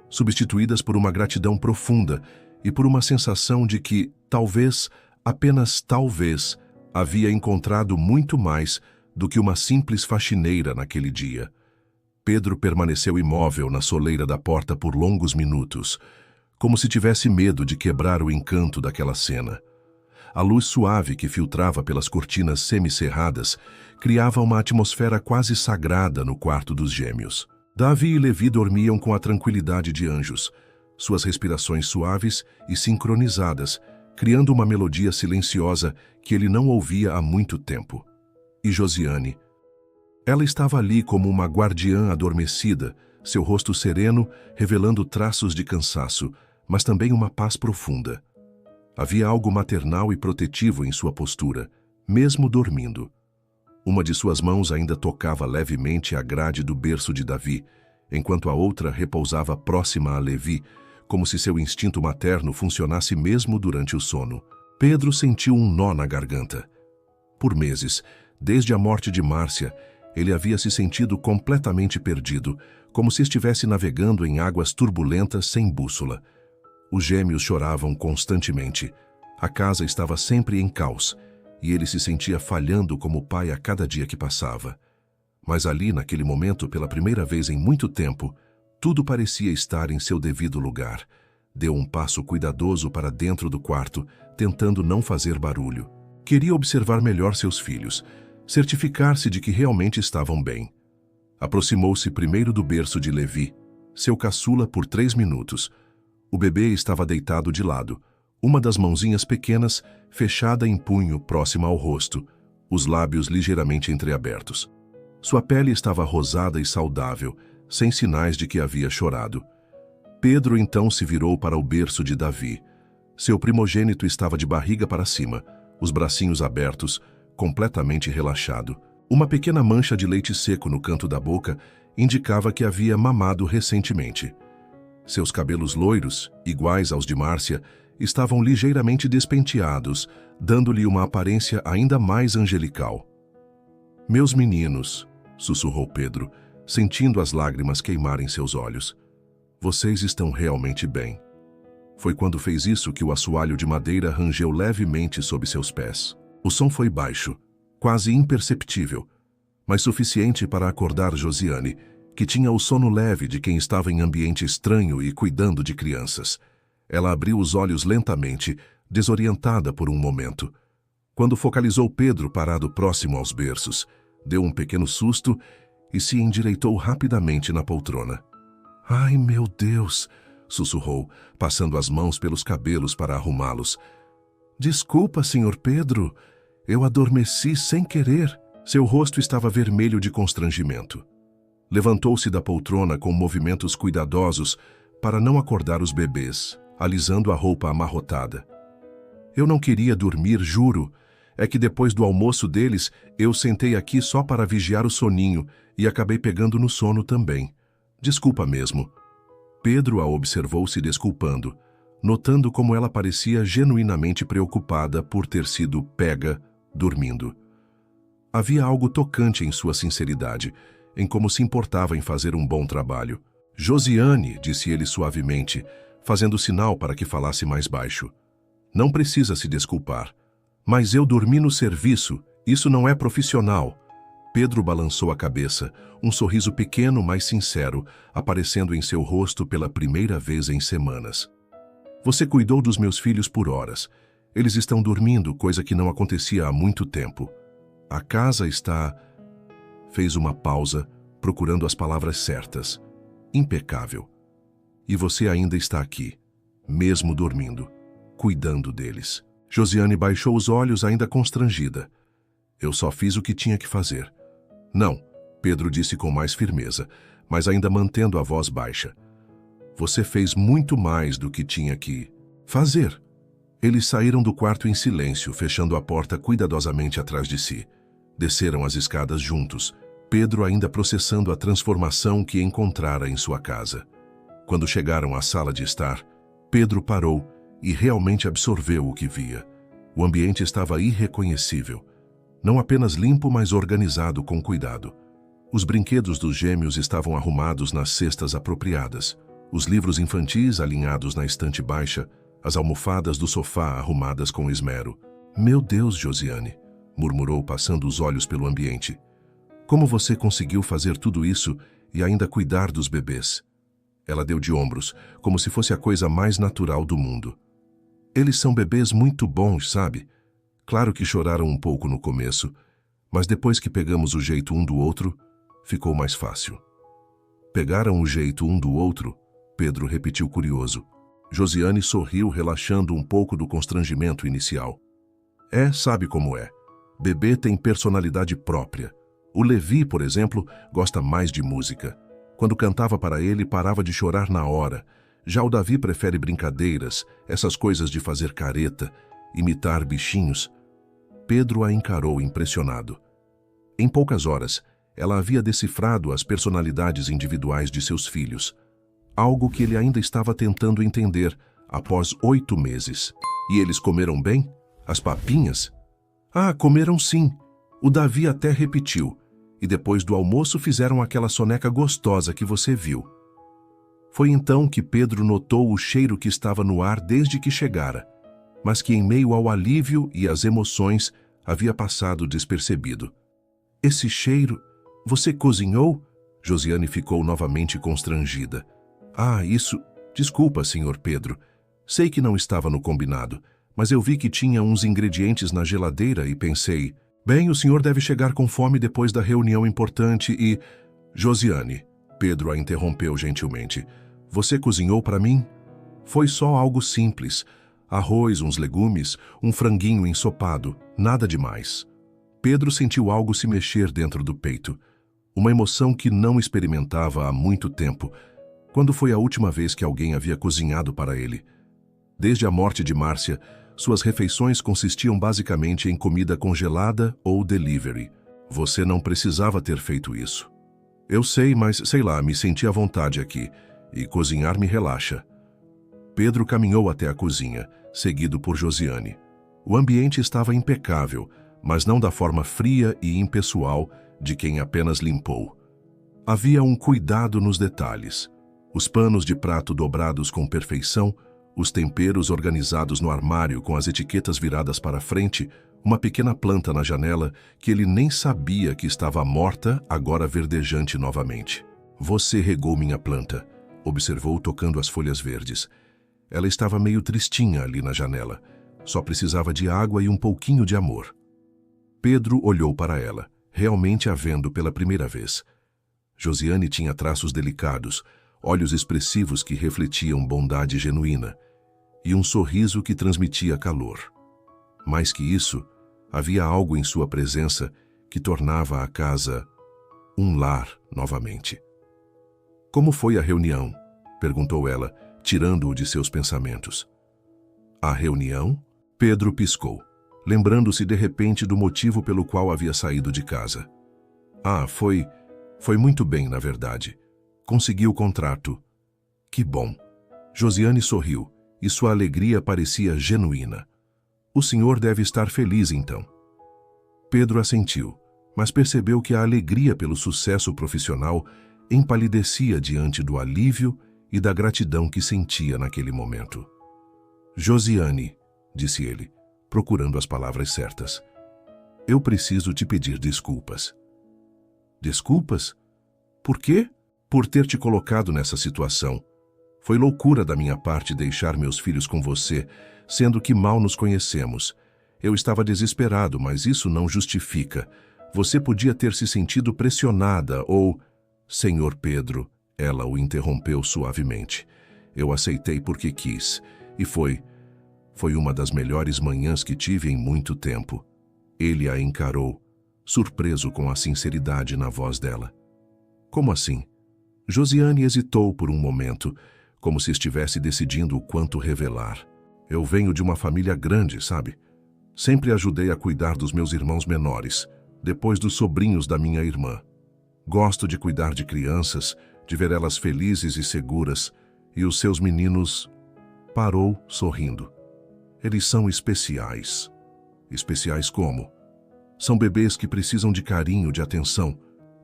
substituídas por uma gratidão profunda e por uma sensação de que, talvez, apenas talvez, havia encontrado muito mais do que uma simples faxineira naquele dia. Pedro permaneceu imóvel na soleira da porta por longos minutos, como se tivesse medo de quebrar o encanto daquela cena. A luz suave que filtrava pelas cortinas semicerradas criava uma atmosfera quase sagrada no quarto dos gêmeos. Davi e Levi dormiam com a tranquilidade de anjos, suas respirações suaves e sincronizadas, criando uma melodia silenciosa que ele não ouvia há muito tempo. E Josiane? Ela estava ali como uma guardiã adormecida, seu rosto sereno revelando traços de cansaço, mas também uma paz profunda. Havia algo maternal e protetivo em sua postura, mesmo dormindo. Uma de suas mãos ainda tocava levemente a grade do berço de Davi, enquanto a outra repousava próxima a Levi, como se seu instinto materno funcionasse mesmo durante o sono. Pedro sentiu um nó na garganta. Por meses, desde a morte de Márcia, ele havia se sentido completamente perdido, como se estivesse navegando em águas turbulentas sem bússola. Os gêmeos choravam constantemente. A casa estava sempre em caos, e ele se sentia falhando como pai a cada dia que passava. Mas ali, naquele momento, pela primeira vez em muito tempo, tudo parecia estar em seu devido lugar. Deu um passo cuidadoso para dentro do quarto, tentando não fazer barulho. Queria observar melhor seus filhos, certificar-se de que realmente estavam bem. Aproximou-se primeiro do berço de Levi, seu caçula, por 3 minutos. O bebê estava deitado de lado, uma das mãozinhas pequenas fechada em punho próxima ao rosto, os lábios ligeiramente entreabertos. Sua pele estava rosada e saudável, sem sinais de que havia chorado. Pedro então se virou para o berço de Davi. Seu primogênito estava de barriga para cima, os bracinhos abertos, completamente relaxado. Uma pequena mancha de leite seco no canto da boca indicava que havia mamado recentemente. Seus cabelos loiros, iguais aos de Márcia, estavam ligeiramente despenteados, dando-lhe uma aparência ainda mais angelical. "Meus meninos", sussurrou Pedro, sentindo as lágrimas queimarem seus olhos. "Vocês estão realmente bem." Foi quando fez isso que o assoalho de madeira rangeu levemente sob seus pés. O som foi baixo, quase imperceptível, mas suficiente para acordar Josiane, que tinha o sono leve de quem estava em ambiente estranho e cuidando de crianças. Ela abriu os olhos lentamente, desorientada por um momento. Quando focalizou Pedro parado próximo aos berços, deu um pequeno susto e se endireitou rapidamente na poltrona. "Ai, meu Deus!" sussurrou, passando as mãos pelos cabelos para arrumá-los. "Desculpa, Sr. Pedro. Eu adormeci sem querer." Seu rosto estava vermelho de constrangimento. Levantou-se da poltrona com movimentos cuidadosos para não acordar os bebês, alisando a roupa amarrotada. "Eu não queria dormir, juro. É que depois do almoço deles, eu sentei aqui só para vigiar o soninho e acabei pegando no sono também. Desculpa mesmo." Pedro a observou se desculpando, notando como ela parecia genuinamente preocupada por ter sido pega dormindo. Havia algo tocante em sua sinceridade, em como se importava em fazer um bom trabalho. "Josiane", disse ele suavemente, fazendo sinal para que falasse mais baixo. "Não precisa se desculpar. Mas eu dormi no serviço, isso não é profissional." Pedro balançou a cabeça, um sorriso pequeno, mas sincero, aparecendo em seu rosto pela primeira vez em semanas. "Você cuidou dos meus filhos por horas. Eles estão dormindo, coisa que não acontecia há muito tempo. A casa está..." Fez uma pausa, procurando as palavras certas. "Impecável. E você ainda está aqui, mesmo dormindo, cuidando deles." Josiane baixou os olhos, ainda constrangida. "Eu só fiz o que tinha que fazer." "Não", Pedro disse com mais firmeza, mas ainda mantendo a voz baixa. "Você fez muito mais do que tinha que fazer." Eles saíram do quarto em silêncio, fechando a porta cuidadosamente atrás de si. Desceram as escadas juntos, Pedro ainda processando a transformação que encontrara em sua casa. Quando chegaram à sala de estar, Pedro parou e realmente absorveu o que via. O ambiente estava irreconhecível. Não apenas limpo, mas organizado com cuidado. Os brinquedos dos gêmeos estavam arrumados nas cestas apropriadas, os livros infantis alinhados na estante baixa, as almofadas do sofá arrumadas com esmero. "Meu Deus, Josiane", murmurou, passando os olhos pelo ambiente. "Como você conseguiu fazer tudo isso e ainda cuidar dos bebês?" Ela deu de ombros, como se fosse a coisa mais natural do mundo. "Eles são bebês muito bons, sabe? Claro que choraram um pouco no começo, mas depois que pegamos o jeito um do outro, ficou mais fácil." "Pegaram o jeito um do outro?" Pedro repetiu curioso. Josiane sorriu, relaxando um pouco do constrangimento inicial. Sabe como é. Bebê tem personalidade própria. O Levi, por exemplo, gosta mais de música. Quando cantava para ele, parava de chorar na hora. Já o Davi prefere brincadeiras, essas coisas de fazer careta, imitar bichinhos." Pedro a encarou impressionado. Em poucas horas, ela havia decifrado as personalidades individuais de seus filhos, algo que ele ainda estava tentando entender após 8 meses. "E eles comeram bem? As papinhas?" "Ah, comeram sim." O Davi até repetiu. "E depois do almoço fizeram aquela soneca gostosa que você viu." Foi então que Pedro notou o cheiro que estava no ar desde que chegara, mas que em meio ao alívio e às emoções havia passado despercebido. "Esse cheiro... Você cozinhou?" Josiane ficou novamente constrangida. "Ah, isso... Desculpa, Sr. Pedro. Sei que não estava no combinado, mas eu vi que tinha uns ingredientes na geladeira e pensei... Bem, o senhor deve chegar com fome depois da reunião importante e..." "Josiane", Pedro a interrompeu gentilmente. "Você cozinhou para mim?" "Foi só algo simples. Arroz, uns legumes, um franguinho ensopado, nada demais." Pedro sentiu algo se mexer dentro do peito, uma emoção que não experimentava há muito tempo, quando foi a última vez que alguém havia cozinhado para ele. Desde a morte de Márcia, suas refeições consistiam basicamente em comida congelada ou delivery. Você não precisava ter feito isso. Eu sei, mas sei lá, me senti à vontade aqui, e cozinhar me relaxa. Pedro caminhou até a cozinha, seguido por Josiane. O ambiente estava impecável, mas não da forma fria e impessoal de quem apenas limpou. Havia um cuidado nos detalhes. Os panos de prato dobrados com perfeição, os temperos organizados no armário com as etiquetas viradas para frente, uma pequena planta na janela que ele nem sabia que estava morta, agora verdejante novamente. Você regou minha planta, observou tocando as folhas verdes. Ela estava meio tristinha ali na janela. Só precisava de água e um pouquinho de amor. Pedro olhou para ela, realmente a vendo pela primeira vez. Josiane tinha traços delicados, olhos expressivos que refletiam bondade genuína, e um sorriso que transmitia calor. Mais que isso, havia algo em sua presença que tornava a casa um lar novamente. Como foi a reunião? Perguntou ela, tirando-o de seus pensamentos. A reunião? Pedro piscou, lembrando-se de repente do motivo pelo qual havia saído de casa. Foi muito bem, na verdade. Consegui o contrato. Que bom. Josiane sorriu, e sua alegria parecia genuína. O senhor deve estar feliz, então. Pedro assentiu, mas percebeu que a alegria pelo sucesso profissional empalidecia diante do alívio e da gratidão que sentia naquele momento. Josiane, disse ele, procurando as palavras certas, eu preciso te pedir desculpas. Desculpas? Por quê? Por ter te colocado nessa situação. Foi loucura da minha parte deixar meus filhos com você, sendo que mal nos conhecemos. Eu estava desesperado, mas isso não justifica. Você podia ter se sentido pressionada ou... Senhor Pedro, ela o interrompeu suavemente. Eu aceitei porque quis, e foi uma das melhores manhãs que tive em muito tempo. Ele a encarou, surpreso com a sinceridade na voz dela. Como assim? Josiane hesitou por um momento, como se estivesse decidindo o quanto revelar. Eu venho de uma família grande, sabe? Sempre ajudei a cuidar dos meus irmãos menores, depois dos sobrinhos da minha irmã. Gosto de cuidar de crianças, de ver elas felizes e seguras, e os seus meninos... Parou, sorrindo. Eles são especiais. Especiais como? São bebês que precisam de carinho, de atenção.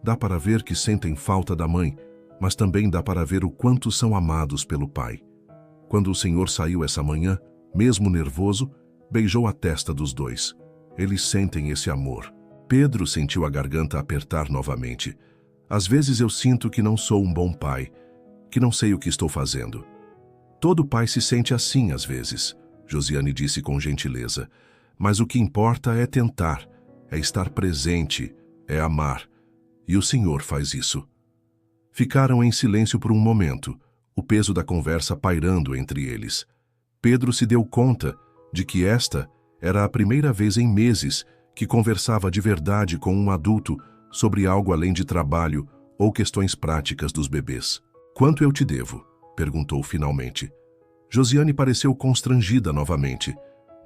Dá para ver que sentem falta da mãe, mas também dá para ver o quanto são amados pelo pai. Quando o senhor saiu essa manhã, mesmo nervoso, beijou a testa dos dois. Eles sentem esse amor. Pedro sentiu a garganta apertar novamente. Às vezes eu sinto que não sou um bom pai, que não sei o que estou fazendo. Todo pai se sente assim às vezes, Josiane disse com gentileza. Mas o que importa é tentar, é estar presente, é amar. E o senhor faz isso. Ficaram em silêncio por um momento, o peso da conversa pairando entre eles. Pedro se deu conta de que esta era a primeira vez em meses que conversava de verdade com um adulto sobre algo além de trabalho ou questões práticas dos bebês. Quanto eu te devo? Perguntou finalmente. Josiane pareceu constrangida novamente.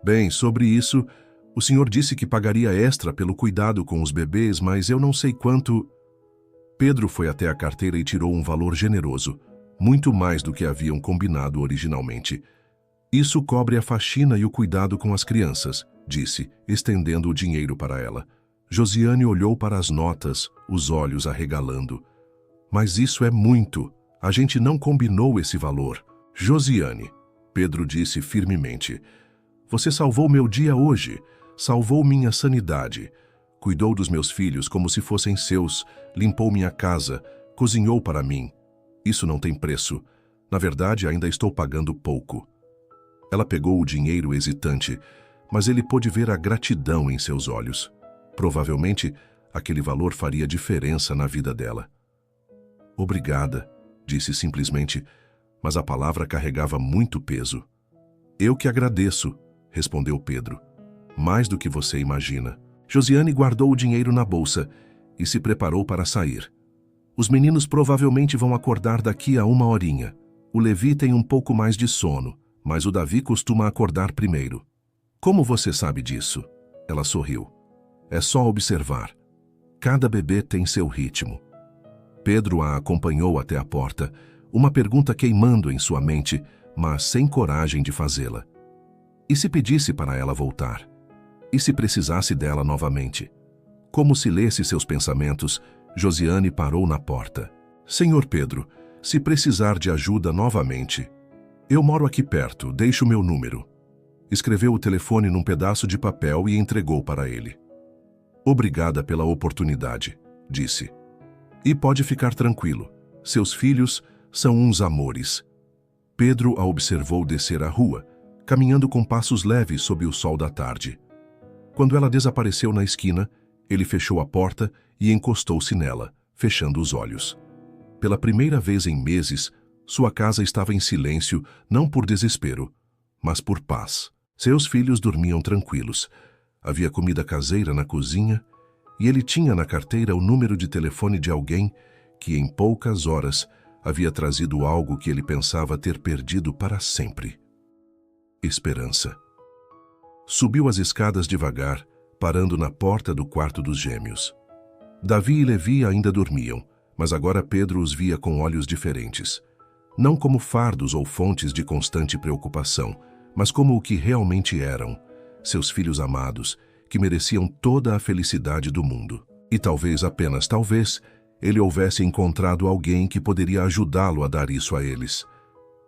Bem, sobre isso, o senhor disse que pagaria extra pelo cuidado com os bebês, mas eu não sei quanto... Pedro foi até a carteira e tirou um valor generoso, muito mais do que haviam combinado originalmente. Isso cobre a faxina e o cuidado com as crianças, disse, estendendo o dinheiro para ela. Josiane olhou para as notas, os olhos arregalando. Mas isso é muito. A gente não combinou esse valor. Josiane, Pedro disse firmemente, você salvou meu dia hoje, salvou minha sanidade. Cuidou dos meus filhos como se fossem seus, limpou minha casa, cozinhou para mim. Isso não tem preço. Na verdade, ainda estou pagando pouco. Ela pegou o dinheiro hesitante, mas ele pôde ver a gratidão em seus olhos. Provavelmente, aquele valor faria diferença na vida dela. Obrigada, disse simplesmente, mas a palavra carregava muito peso. Eu que agradeço, respondeu Pedro. Mais do que você imagina. Josiane guardou o dinheiro na bolsa e se preparou para sair. Os meninos provavelmente vão acordar daqui a 1 horinha. O Levi tem um pouco mais de sono, mas o Davi costuma acordar primeiro. Como você sabe disso? Ela sorriu. É só observar. Cada bebê tem seu ritmo. Pedro a acompanhou até a porta, uma pergunta queimando em sua mente, mas sem coragem de fazê-la. E se pedisse para ela voltar? E se precisasse dela novamente? Como se lesse seus pensamentos, Josiane parou na porta. Senhor Pedro, se precisar de ajuda novamente, eu moro aqui perto, deixe o meu número. Escreveu o telefone num pedaço de papel e entregou para ele. Obrigada pela oportunidade, disse. E pode ficar tranquilo, seus filhos são uns amores. Pedro a observou descer a rua, caminhando com passos leves sob o sol da tarde. Quando ela desapareceu na esquina, ele fechou a porta e encostou-se nela, fechando os olhos. Pela primeira vez em meses, sua casa estava em silêncio, não por desespero, mas por paz. Seus filhos dormiam tranquilos. Havia comida caseira na cozinha e ele tinha na carteira o número de telefone de alguém que, em poucas horas, havia trazido algo que ele pensava ter perdido para sempre. Esperança. Subiu as escadas devagar, parando na porta do quarto dos gêmeos. Davi e Levi ainda dormiam, mas agora Pedro os via com olhos diferentes. Não como fardos ou fontes de constante preocupação, mas como o que realmente eram, seus filhos amados, que mereciam toda a felicidade do mundo. E talvez, apenas talvez, ele houvesse encontrado alguém que poderia ajudá-lo a dar isso a eles.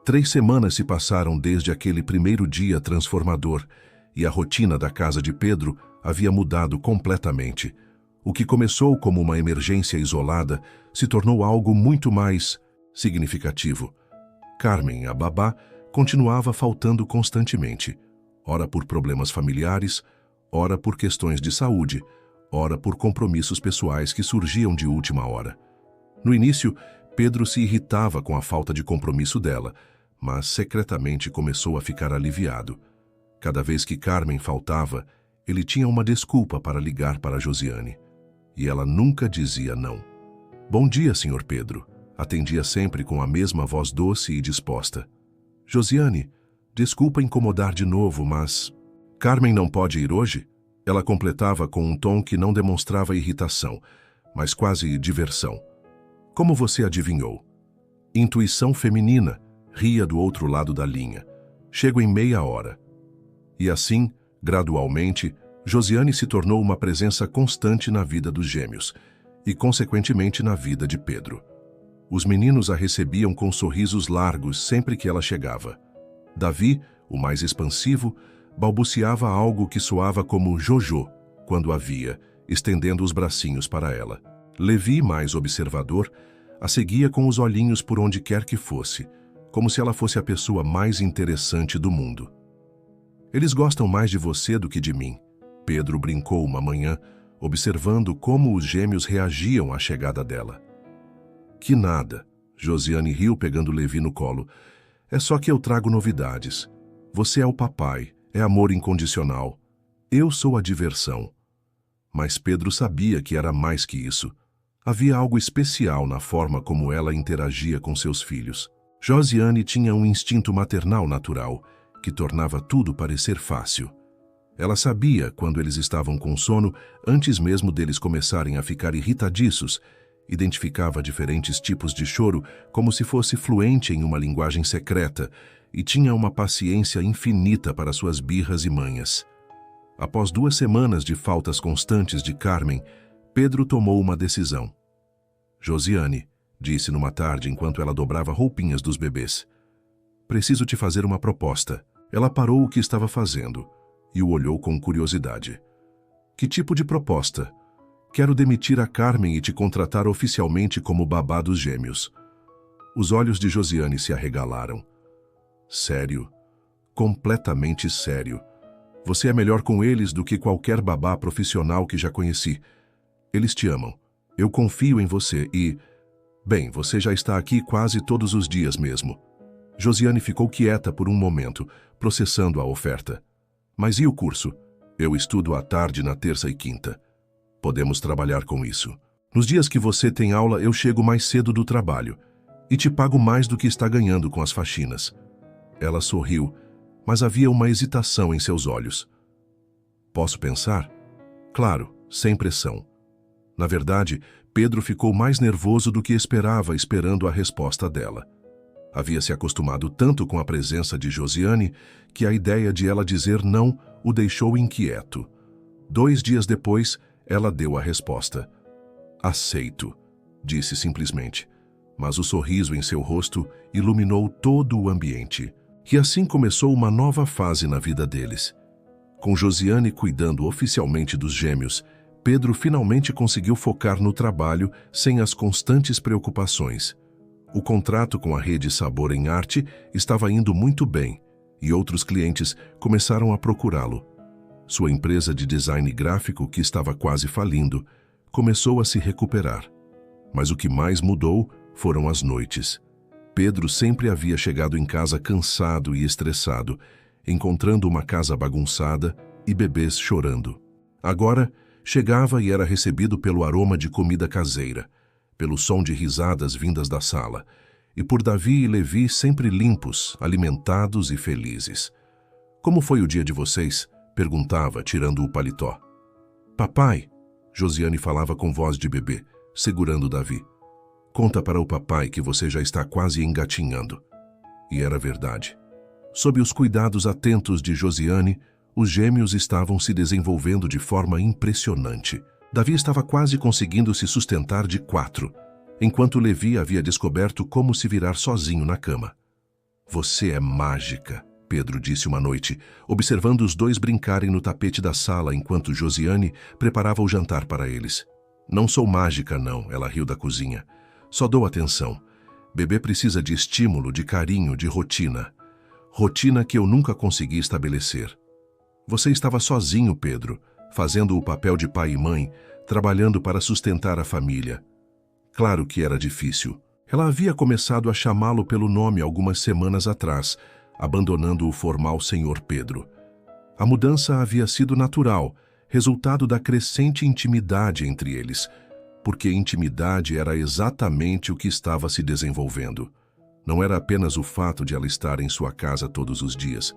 3 semanas se passaram desde aquele primeiro dia transformador, e a rotina da casa de Pedro havia mudado completamente. O que começou como uma emergência isolada se tornou algo muito mais significativo. Carmen, a babá, continuava faltando constantemente, ora por problemas familiares, ora por questões de saúde, ora por compromissos pessoais que surgiam de última hora. No início, Pedro se irritava com a falta de compromisso dela, mas secretamente começou a ficar aliviado. Cada vez que Carmen faltava, ele tinha uma desculpa para ligar para Josiane. E ela nunca dizia não. Bom dia, Sr. Pedro. Atendia sempre com a mesma voz doce e disposta. Josiane, desculpa incomodar de novo, mas... Carmen não pode ir hoje? Ela completava com um tom que não demonstrava irritação, mas quase diversão. Como você adivinhou? Intuição feminina, ria do outro lado da linha. Chego em meia hora. E assim, gradualmente, Josiane se tornou uma presença constante na vida dos gêmeos e, consequentemente, na vida de Pedro. Os meninos a recebiam com sorrisos largos sempre que ela chegava. Davi, o mais expansivo, balbuciava algo que soava como Jojo quando a via, estendendo os bracinhos para ela. Levi, mais observador, a seguia com os olhinhos por onde quer que fosse, como se ela fosse a pessoa mais interessante do mundo. Eles gostam mais de você do que de mim, Pedro brincou uma manhã, observando como os gêmeos reagiam à chegada dela. Que nada, Josiane riu pegando Levi no colo. É só que eu trago novidades. Você é o papai, é amor incondicional. Eu sou a diversão. Mas Pedro sabia que era mais que isso. Havia algo especial na forma como ela interagia com seus filhos. Josiane tinha um instinto maternal natural, que tornava tudo parecer fácil. Ela sabia quando eles estavam com sono, antes mesmo deles começarem a ficar irritadiços, identificava diferentes tipos de choro como se fosse fluente em uma linguagem secreta e tinha uma paciência infinita para suas birras e manhas. Após 2 semanas de faltas constantes de Carmen, Pedro tomou uma decisão. Josiane, disse numa tarde enquanto ela dobrava roupinhas dos bebês. Preciso te fazer uma proposta. Ela parou o que estava fazendo e o olhou com curiosidade. Que tipo de proposta? Quero demitir a Carmen e te contratar oficialmente como babá dos gêmeos. Os olhos de Josiane se arregalaram. Sério? Completamente sério. Você é melhor com eles do que qualquer babá profissional que já conheci. Eles te amam. Eu confio em você e... Bem, você já está aqui quase todos os dias mesmo. Josiane ficou quieta por um momento, processando a oferta. Mas e o curso? Eu estudo à tarde na terça e quinta. Podemos trabalhar com isso. Nos dias que você tem aula, eu chego mais cedo do trabalho e te pago mais do que está ganhando com as faxinas. Ela sorriu, mas havia uma hesitação em seus olhos. Posso pensar? Claro, sem pressão. Na verdade, Pedro ficou mais nervoso do que esperava, esperando a resposta dela. Havia se acostumado tanto com a presença de Josiane que a ideia de ela dizer não o deixou inquieto. 2 dias depois, ela deu a resposta. Aceito, disse simplesmente, mas o sorriso em seu rosto iluminou todo o ambiente. E assim começou uma nova fase na vida deles. Com Josiane cuidando oficialmente dos gêmeos, Pedro finalmente conseguiu focar no trabalho sem as constantes preocupações. O contrato com a rede Sabor em Arte estava indo muito bem e outros clientes começaram a procurá-lo. Sua empresa de design gráfico, que estava quase falindo, começou a se recuperar. Mas o que mais mudou foram as noites. Pedro sempre havia chegado em casa cansado e estressado, encontrando uma casa bagunçada e bebês chorando. Agora, chegava e era recebido pelo aroma de comida caseira, pelo som de risadas vindas da sala, e por Davi e Levi sempre limpos, alimentados e felizes. Como foi o dia de vocês? Perguntava, tirando o paletó. Papai, Josiane falava com voz de bebê, segurando Davi. Conta para o papai que você já está quase engatinhando. E era verdade. Sob os cuidados atentos de Josiane, os gêmeos estavam se desenvolvendo de forma impressionante. Davi estava quase conseguindo se sustentar de 4, enquanto Levi havia descoberto como se virar sozinho na cama. Você é mágica, Pedro disse uma noite, observando os dois brincarem no tapete da sala enquanto Josiane preparava o jantar para eles. Não sou mágica, não, ela riu da cozinha. Só dou atenção. Bebê precisa de estímulo, de carinho, de rotina. Rotina que eu nunca consegui estabelecer. Você estava sozinho, Pedro, fazendo o papel de pai e mãe, trabalhando para sustentar a família. Claro que era difícil. Ela havia começado a chamá-lo pelo nome algumas semanas atrás, abandonando o formal Senhor Pedro. A mudança havia sido natural, resultado da crescente intimidade entre eles, porque intimidade era exatamente o que estava se desenvolvendo. Não era apenas o fato de ela estar em sua casa todos os dias.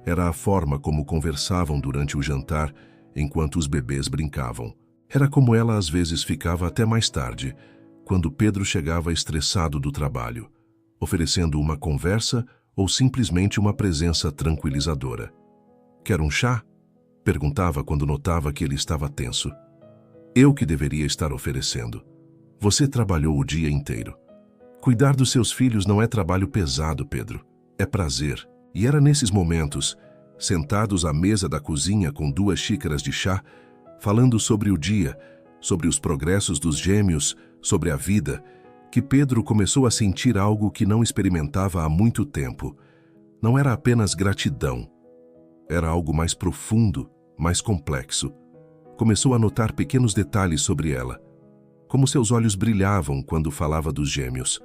Era a forma como conversavam durante o jantar, enquanto os bebês brincavam. Era como ela às vezes ficava até mais tarde, quando Pedro chegava estressado do trabalho, oferecendo uma conversa ou simplesmente uma presença tranquilizadora. Quer um chá? Perguntava quando notava que ele estava tenso. Eu que deveria estar oferecendo. Você trabalhou o dia inteiro. Cuidar dos seus filhos não é trabalho pesado, Pedro. É prazer. E era nesses momentos, sentados à mesa da cozinha com 2 xícaras de chá, falando sobre o dia, sobre os progressos dos gêmeos, sobre a vida, que Pedro começou a sentir algo que não experimentava há muito tempo. Não era apenas gratidão. Era algo mais profundo, mais complexo. Começou a notar pequenos detalhes sobre ela. Como seus olhos brilhavam quando falava dos gêmeos.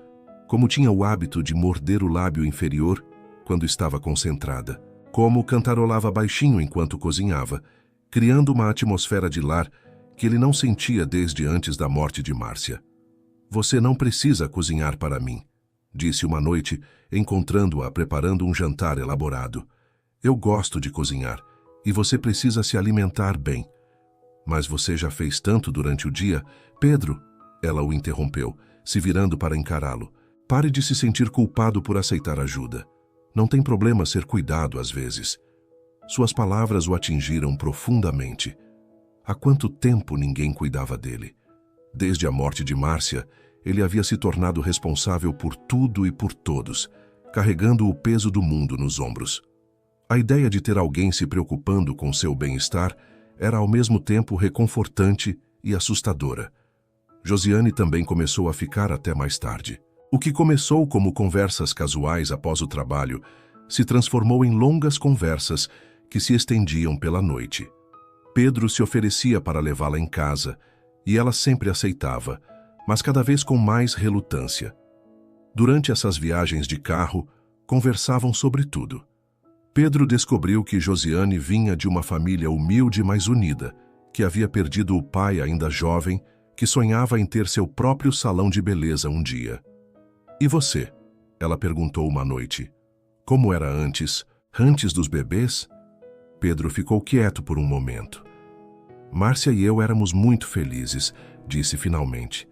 Como tinha o hábito de morder o lábio inferior quando estava concentrada. Como cantarolava baixinho enquanto cozinhava, criando uma atmosfera de lar que ele não sentia desde antes da morte de Márcia. Você não precisa cozinhar para mim, disse uma noite, encontrando-a preparando um jantar elaborado. Eu gosto de cozinhar, e você precisa se alimentar bem. Mas você já fez tanto durante o dia, Pedro, ela o interrompeu, se virando para encará-lo. Pare de se sentir culpado por aceitar ajuda. Não tem problema ser cuidado às vezes. Suas palavras o atingiram profundamente. Há quanto tempo ninguém cuidava dele? Desde a morte de Márcia, ele havia se tornado responsável por tudo e por todos, carregando o peso do mundo nos ombros. A ideia de ter alguém se preocupando com seu bem-estar era ao mesmo tempo reconfortante e assustadora. Josiane também começou a ficar até mais tarde. O que começou como conversas casuais após o trabalho se transformou em longas conversas que se estendiam pela noite. Pedro se oferecia para levá-la em casa e ela sempre aceitava, mas cada vez com mais relutância. Durante essas viagens de carro, conversavam sobre tudo. Pedro descobriu que Josiane vinha de uma família humilde, mas unida, que havia perdido o pai ainda jovem, que sonhava em ter seu próprio salão de beleza um dia. E você? Ela perguntou uma noite. Como era antes dos bebês? Pedro ficou quieto por um momento. Márcia e eu éramos muito felizes, disse finalmente.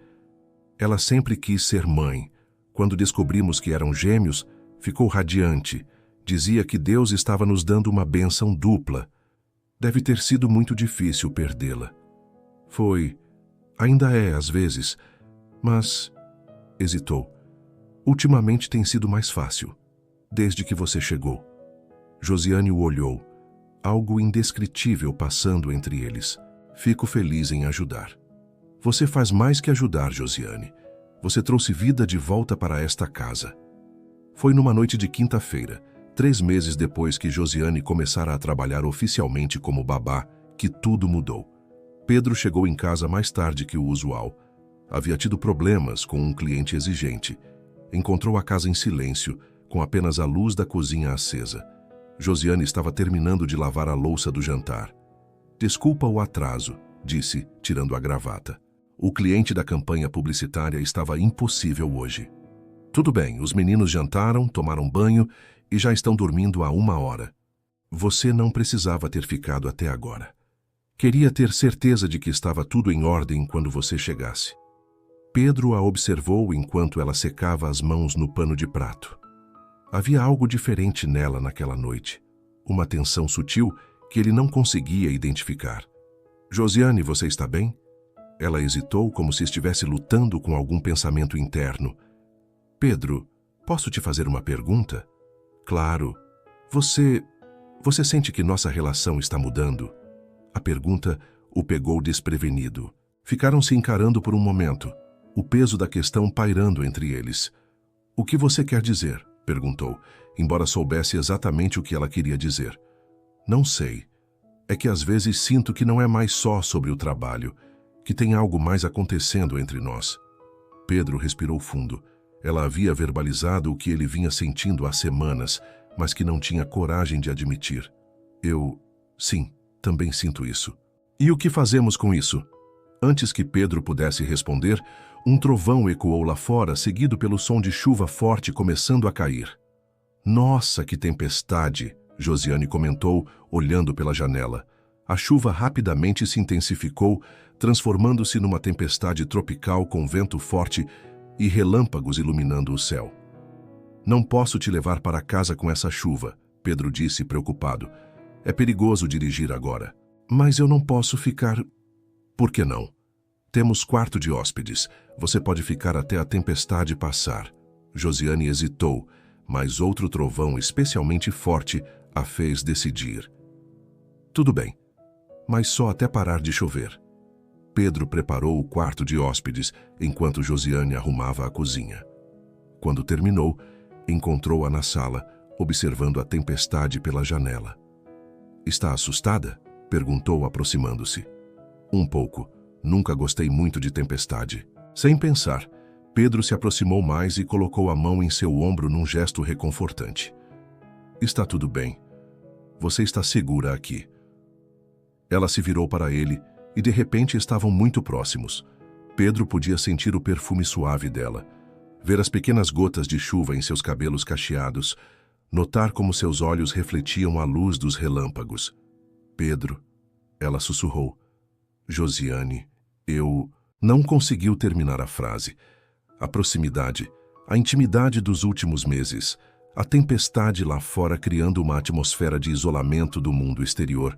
Ela sempre quis ser mãe. Quando descobrimos que eram gêmeos, ficou radiante. Dizia que Deus estava nos dando uma bênção dupla. Deve ter sido muito difícil perdê-la. Foi. Ainda é, às vezes. Mas... hesitou. Ultimamente tem sido mais fácil. Desde que você chegou. Josiane o olhou. Algo indescritível passando entre eles. Fico feliz em ajudar. Você faz mais que ajudar, Josiane. Você trouxe vida de volta para esta casa. Foi numa noite de quinta-feira, 3 meses depois que Josiane começara a trabalhar oficialmente como babá, que tudo mudou. Pedro chegou em casa mais tarde que o usual. Havia tido problemas com um cliente exigente. Encontrou a casa em silêncio, com apenas a luz da cozinha acesa. Josiane estava terminando de lavar a louça do jantar. Desculpa o atraso, disse, tirando a gravata. O cliente da campanha publicitária estava impossível hoje. Tudo bem, os meninos jantaram, tomaram banho e já estão dormindo há 1 hora. Você não precisava ter ficado até agora. Queria ter certeza de que estava tudo em ordem quando você chegasse. Pedro a observou enquanto ela secava as mãos no pano de prato. Havia algo diferente nela naquela noite. Uma tensão sutil que ele não conseguia identificar. Josiane, você está bem? Ela hesitou como se estivesse lutando com algum pensamento interno. Pedro, posso te fazer uma pergunta? Claro. Você sente que nossa relação está mudando? A pergunta o pegou desprevenido. Ficaram se encarando por um momento, o peso da questão pairando entre eles. O que você quer dizer? Perguntou, embora soubesse exatamente o que ela queria dizer. Não sei. É que às vezes sinto que não é mais só sobre o trabalho, que tem algo mais acontecendo entre nós. Pedro respirou fundo. Ela havia verbalizado o que ele vinha sentindo há semanas, mas que não tinha coragem de admitir. Sim, também sinto isso. E o que fazemos com isso? Antes que Pedro pudesse responder, um trovão ecoou lá fora, seguido pelo som de chuva forte começando a cair. Nossa, que tempestade! Josiane comentou, olhando pela janela. A chuva rapidamente se intensificou, transformando-se numa tempestade tropical com vento forte e relâmpagos iluminando o céu. Não posso te levar para casa com essa chuva, Pedro disse preocupado. É perigoso dirigir agora. Mas eu não posso ficar... Por que não? Temos quarto de hóspedes. Você pode ficar até a tempestade passar. Josiane hesitou, mas outro trovão especialmente forte a fez decidir. Tudo bem, mas só até parar de chover. Pedro preparou o quarto de hóspedes enquanto Josiane arrumava a cozinha. Quando terminou, encontrou-a na sala, observando a tempestade pela janela. Está assustada? Perguntou, aproximando-se. Um pouco. Nunca gostei muito de tempestade. Sem pensar, Pedro se aproximou mais e colocou a mão em seu ombro num gesto reconfortante. Está tudo bem. Você está segura aqui. Ela se virou para ele e de repente estavam muito próximos. Pedro podia sentir o perfume suave dela, ver as pequenas gotas de chuva em seus cabelos cacheados, notar como seus olhos refletiam a luz dos relâmpagos. Pedro, ela sussurrou. Josiane, eu... Não conseguiu terminar a frase. A proximidade, a intimidade dos últimos meses, a tempestade lá fora criando uma atmosfera de isolamento do mundo exterior.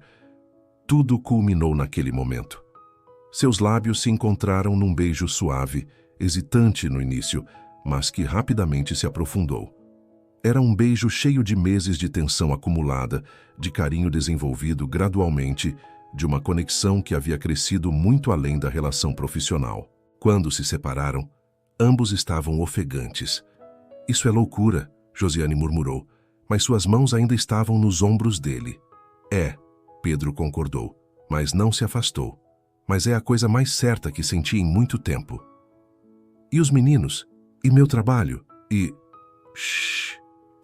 Tudo culminou naquele momento. Seus lábios se encontraram num beijo suave, hesitante no início, mas que rapidamente se aprofundou. Era um beijo cheio de meses de tensão acumulada, de carinho desenvolvido gradualmente, de uma conexão que havia crescido muito além da relação profissional. Quando se separaram, ambos estavam ofegantes. Isso é loucura, Josiane murmurou, mas suas mãos ainda estavam nos ombros dele. É, Pedro concordou, mas não se afastou. Mas é a coisa mais certa que senti em muito tempo. E os meninos? E meu trabalho? E... Shhh!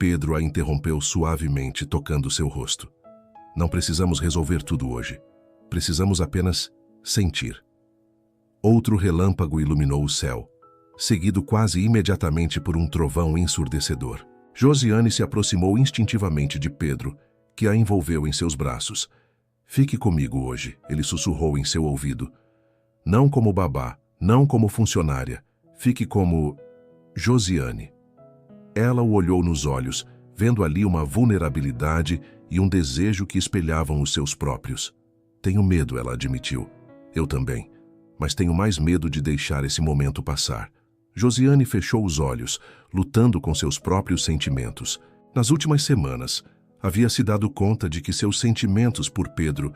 Pedro a interrompeu suavemente, tocando seu rosto. Não precisamos resolver tudo hoje. Precisamos apenas sentir. Outro relâmpago iluminou o céu, seguido quase imediatamente por um trovão ensurdecedor. Josiane se aproximou instintivamente de Pedro, que a envolveu em seus braços. Fique comigo hoje, ele sussurrou em seu ouvido. Não como babá, não como funcionária. Fique como Josiane. Ela o olhou nos olhos, vendo ali uma vulnerabilidade e um desejo que espelhavam os seus próprios. Tenho medo, ela admitiu. Eu também. Mas tenho mais medo de deixar esse momento passar. Josiane fechou os olhos, lutando com seus próprios sentimentos. Nas últimas semanas, havia se dado conta de que seus sentimentos por Pedro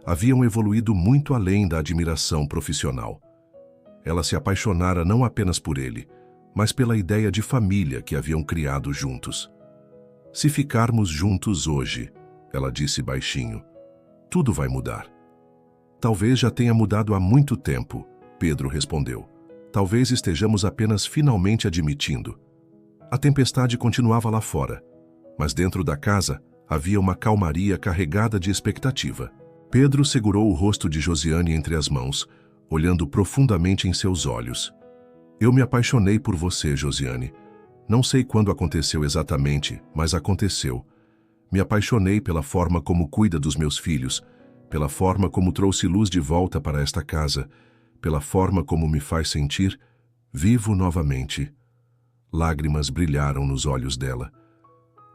haviam evoluído muito além da admiração profissional. Ela se apaixonara não apenas por ele, mas pela ideia de família que haviam criado juntos. Se ficarmos juntos hoje, ela disse baixinho, tudo vai mudar. Talvez já tenha mudado há muito tempo, Pedro respondeu. Talvez estejamos apenas finalmente admitindo. A tempestade continuava lá fora, mas dentro da casa havia uma calmaria carregada de expectativa. Pedro segurou o rosto de Josiane entre as mãos, olhando profundamente em seus olhos. Eu me apaixonei por você, Josiane. Não sei quando aconteceu exatamente, mas aconteceu. Me apaixonei pela forma como cuida dos meus filhos, pela forma como trouxe luz de volta para esta casa, pela forma como me faz sentir vivo novamente. Lágrimas brilharam nos olhos dela.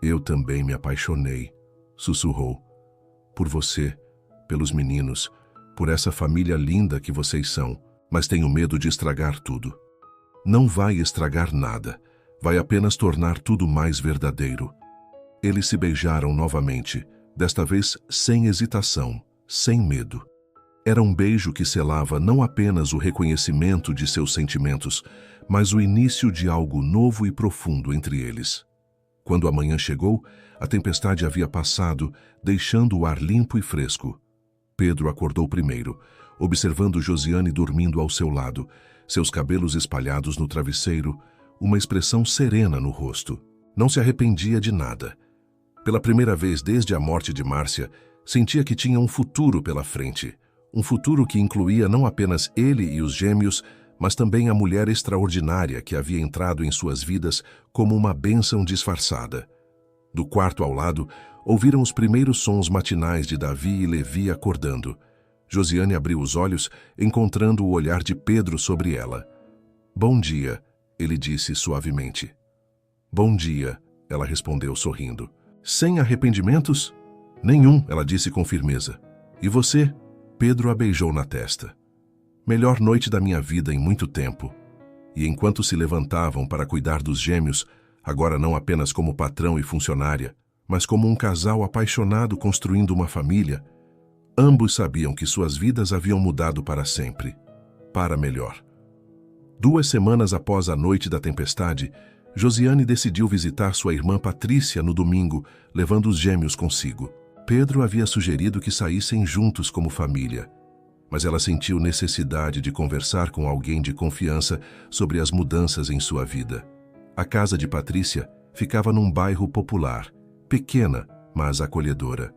Eu também me apaixonei, sussurrou. Por você, pelos meninos, por essa família linda que vocês são, mas tenho medo de estragar tudo. Não vai estragar nada, vai apenas tornar tudo mais verdadeiro. Eles se beijaram novamente, desta vez sem hesitação, sem medo. Era um beijo que selava não apenas o reconhecimento de seus sentimentos, mas o início de algo novo e profundo entre eles. Quando a manhã chegou, a tempestade havia passado, deixando o ar limpo e fresco. Pedro acordou primeiro, observando Josiane dormindo ao seu lado, seus cabelos espalhados no travesseiro, uma expressão serena no rosto. Não se arrependia de nada. Pela primeira vez desde a morte de Márcia, sentia que tinha um futuro pela frente. Um futuro que incluía não apenas ele e os gêmeos, mas também a mulher extraordinária que havia entrado em suas vidas como uma bênção disfarçada. Do quarto ao lado, ouviram os primeiros sons matinais de Davi e Levi acordando. Josiane abriu os olhos, encontrando o olhar de Pedro sobre ela. Bom dia, ele disse suavemente. Bom dia, ela respondeu sorrindo. Sem arrependimentos? Nenhum, ela disse com firmeza. E você? Pedro a beijou na testa. Melhor noite da minha vida em muito tempo. E enquanto se levantavam para cuidar dos gêmeos, agora não apenas como patrão e funcionária, mas como um casal apaixonado construindo uma família, ambos sabiam que suas vidas haviam mudado para sempre, para melhor. 2 semanas após a noite da tempestade, Josiane decidiu visitar sua irmã Patrícia no domingo, levando os gêmeos consigo. Pedro havia sugerido que saíssem juntos como família, mas ela sentiu necessidade de conversar com alguém de confiança sobre as mudanças em sua vida. A casa de Patrícia ficava num bairro popular, pequena, mas acolhedora.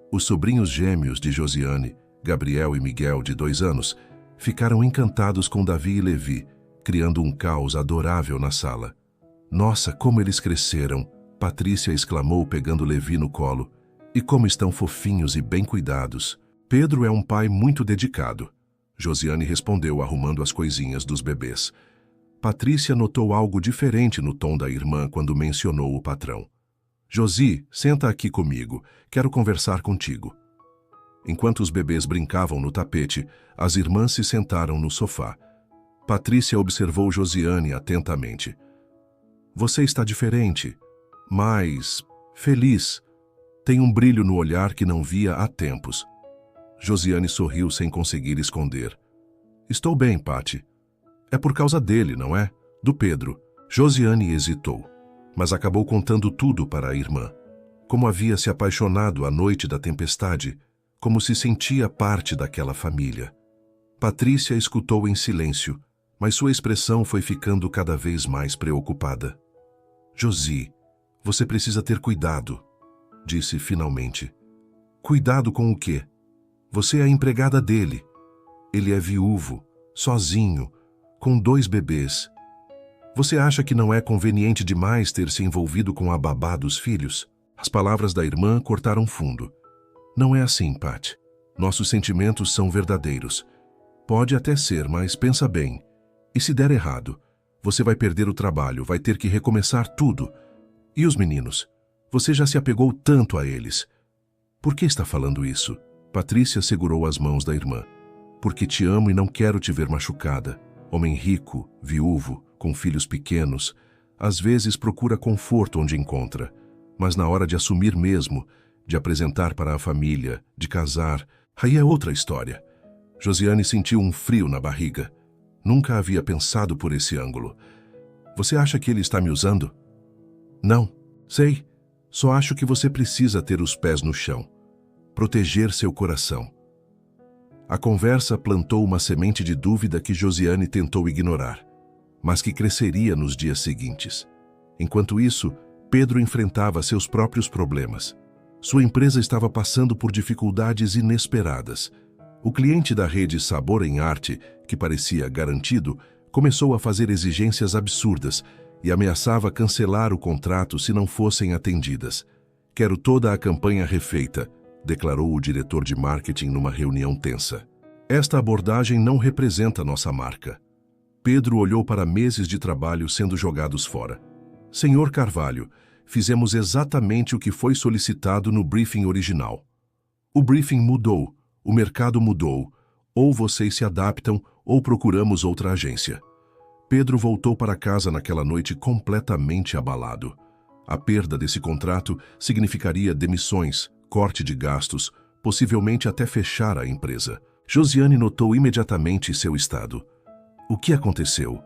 Os sobrinhos gêmeos de Josiane, Gabriel e Miguel, de 2 anos, ficaram encantados com Davi e Levi, criando um caos adorável na sala. Nossa, como eles cresceram! Patrícia exclamou pegando Levi no colo. E como estão fofinhos e bem cuidados. Pedro é um pai muito dedicado. Josiane respondeu arrumando as coisinhas dos bebês. Patrícia notou algo diferente no tom da irmã quando mencionou o patrão. Josi, senta aqui comigo. Quero conversar contigo. Enquanto os bebês brincavam no tapete, as irmãs se sentaram no sofá. Patrícia observou Josiane atentamente. Você está diferente, mas feliz. Tem um brilho no olhar que não via há tempos. Josiane sorriu sem conseguir esconder. Estou bem, Pati. É por causa dele, não é? Do Pedro. Josiane hesitou, mas acabou contando tudo para a irmã. Como havia se apaixonado à noite da tempestade, como se sentia parte daquela família. Patrícia escutou em silêncio, mas sua expressão foi ficando cada vez mais preocupada. Josi, Você precisa ter cuidado, disse finalmente. Cuidado com o quê? Você é a empregada dele. Ele é viúvo, sozinho, com 2 bebês. Você acha que não é conveniente demais ter se envolvido com a babá dos filhos? As palavras da irmã cortaram fundo. Não é assim, Pat. Nossos sentimentos são verdadeiros. Pode até ser, mas pensa bem. E se der errado? Você vai perder o trabalho, vai ter que recomeçar tudo. E os meninos? Você já se apegou tanto a eles. Por que está falando isso? Patrícia segurou as mãos da irmã. Porque te amo e não quero te ver machucada. Homem rico, viúvo, com filhos pequenos, às vezes procura conforto onde encontra. Mas na hora de assumir mesmo, de apresentar para a família, de casar, aí é outra história. Josiane sentiu um frio na barriga. Nunca havia pensado por esse ângulo. Você acha que ele está me usando? Não, sei. Só acho que você precisa ter os pés no chão. Proteger seu coração. A conversa plantou uma semente de dúvida que Josiane tentou ignorar, mas que cresceria nos dias seguintes. Enquanto isso, Pedro enfrentava seus próprios problemas. Sua empresa estava passando por dificuldades inesperadas. O cliente da rede Sabor em Arte, que parecia garantido, começou a fazer exigências absurdas e ameaçava cancelar o contrato se não fossem atendidas. Quero toda a campanha refeita, declarou o diretor de marketing numa reunião tensa. Esta abordagem não representa nossa marca. Pedro olhou para meses de trabalho sendo jogados fora. Senhor Carvalho, fizemos exatamente o que foi solicitado no briefing original. O briefing mudou, o mercado mudou, ou vocês se adaptam ou procuramos outra agência. Pedro voltou para casa naquela noite completamente abalado. A perda desse contrato significaria demissões, corte de gastos, possivelmente até fechar a empresa. Josiane notou imediatamente seu estado. O que aconteceu?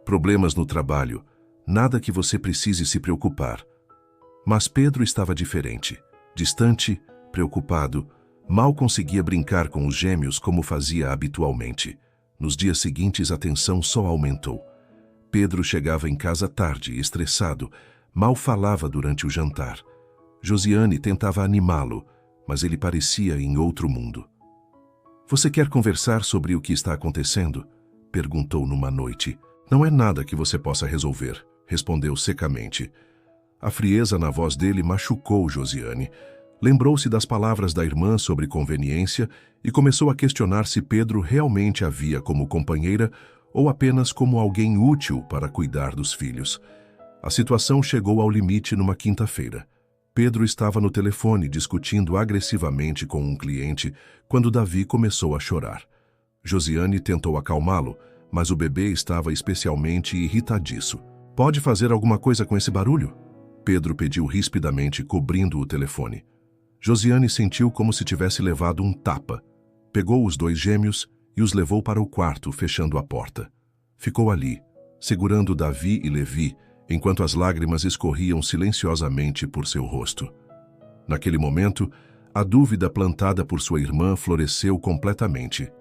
Problemas no trabalho. Nada que você precise se preocupar. Mas Pedro estava diferente. Distante, preocupado, mal conseguia brincar com os gêmeos como fazia habitualmente. Nos dias seguintes a tensão só aumentou. Pedro chegava em casa tarde, estressado, mal falava durante o jantar. Josiane tentava animá-lo, mas ele parecia em outro mundo. Você quer conversar sobre o que está acontecendo? Perguntou numa noite. Não é nada que você possa resolver, respondeu secamente. A frieza na voz dele machucou Josiane. Lembrou-se das palavras da irmã sobre conveniência e começou a questionar se Pedro realmente a via como companheira ou apenas como alguém útil para cuidar dos filhos. A situação chegou ao limite numa quinta-feira. Pedro estava no telefone discutindo agressivamente com um cliente quando Davi começou a chorar. Josiane tentou acalmá-lo, mas o bebê estava especialmente irritadiço. Pode fazer alguma coisa com esse barulho? Pedro pediu rispidamente, cobrindo o telefone. Josiane sentiu como se tivesse levado um tapa. Pegou os 2 gêmeos e os levou para o quarto, fechando a porta. Ficou ali, segurando Davi e Levi, enquanto as lágrimas escorriam silenciosamente por seu rosto. Naquele momento, a dúvida plantada por sua irmã floresceu completamente.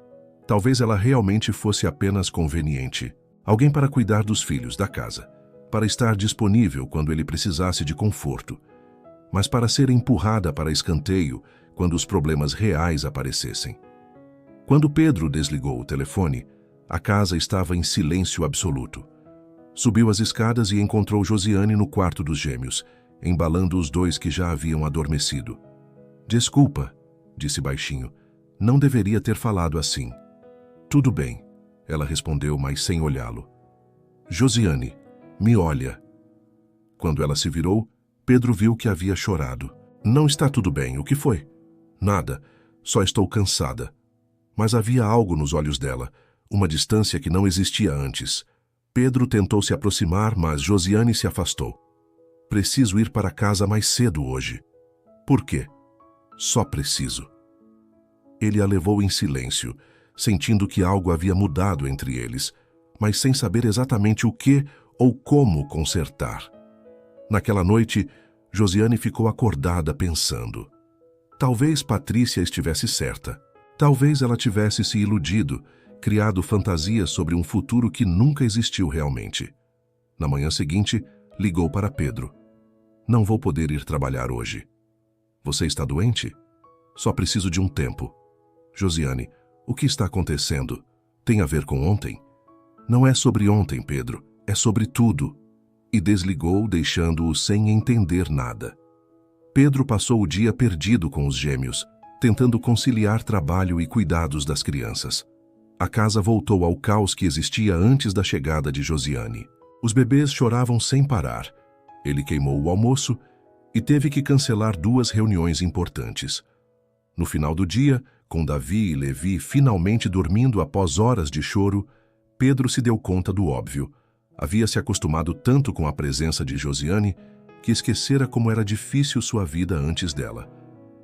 Talvez ela realmente fosse apenas conveniente. Alguém para cuidar dos filhos, da casa. Para estar disponível quando ele precisasse de conforto. Mas para ser empurrada para escanteio quando os problemas reais aparecessem. Quando Pedro desligou o telefone, a casa estava em silêncio absoluto. Subiu as escadas e encontrou Josiane no quarto dos gêmeos, embalando os 2 que já haviam adormecido. Desculpa, disse baixinho. Não deveria ter falado assim. Tudo bem, ela respondeu, mas sem olhá-lo. Josiane, me olha. Quando ela se virou, Pedro viu que havia chorado. Não está tudo bem, o que foi? Nada, só estou cansada. Mas havia algo nos olhos dela, uma distância que não existia antes. Pedro tentou se aproximar, mas Josiane se afastou. Preciso ir para casa mais cedo hoje. Por quê? Só preciso. Ele a levou em silêncio, sentindo que algo havia mudado entre eles, mas sem saber exatamente o que ou como consertar. Naquela noite, Josiane ficou acordada pensando. Talvez Patrícia estivesse certa. Talvez ela tivesse se iludido, criado fantasias sobre um futuro que nunca existiu realmente. Na manhã seguinte, ligou para Pedro. Não vou poder ir trabalhar hoje. Você está doente? Só preciso de um tempo. Josiane, o que está acontecendo? Tem a ver com ontem? Não é sobre ontem, Pedro. É sobre tudo. E desligou, deixando-o sem entender nada. Pedro passou o dia perdido com os gêmeos, tentando conciliar trabalho e cuidados das crianças. A casa voltou ao caos que existia antes da chegada de Josiane. Os bebês choravam sem parar. Ele queimou o almoço e teve que cancelar 2 reuniões importantes. No final do dia, com Davi e Levi finalmente dormindo após horas de choro, Pedro se deu conta do óbvio. Havia se acostumado tanto com a presença de Josiane que esquecera como era difícil sua vida antes dela.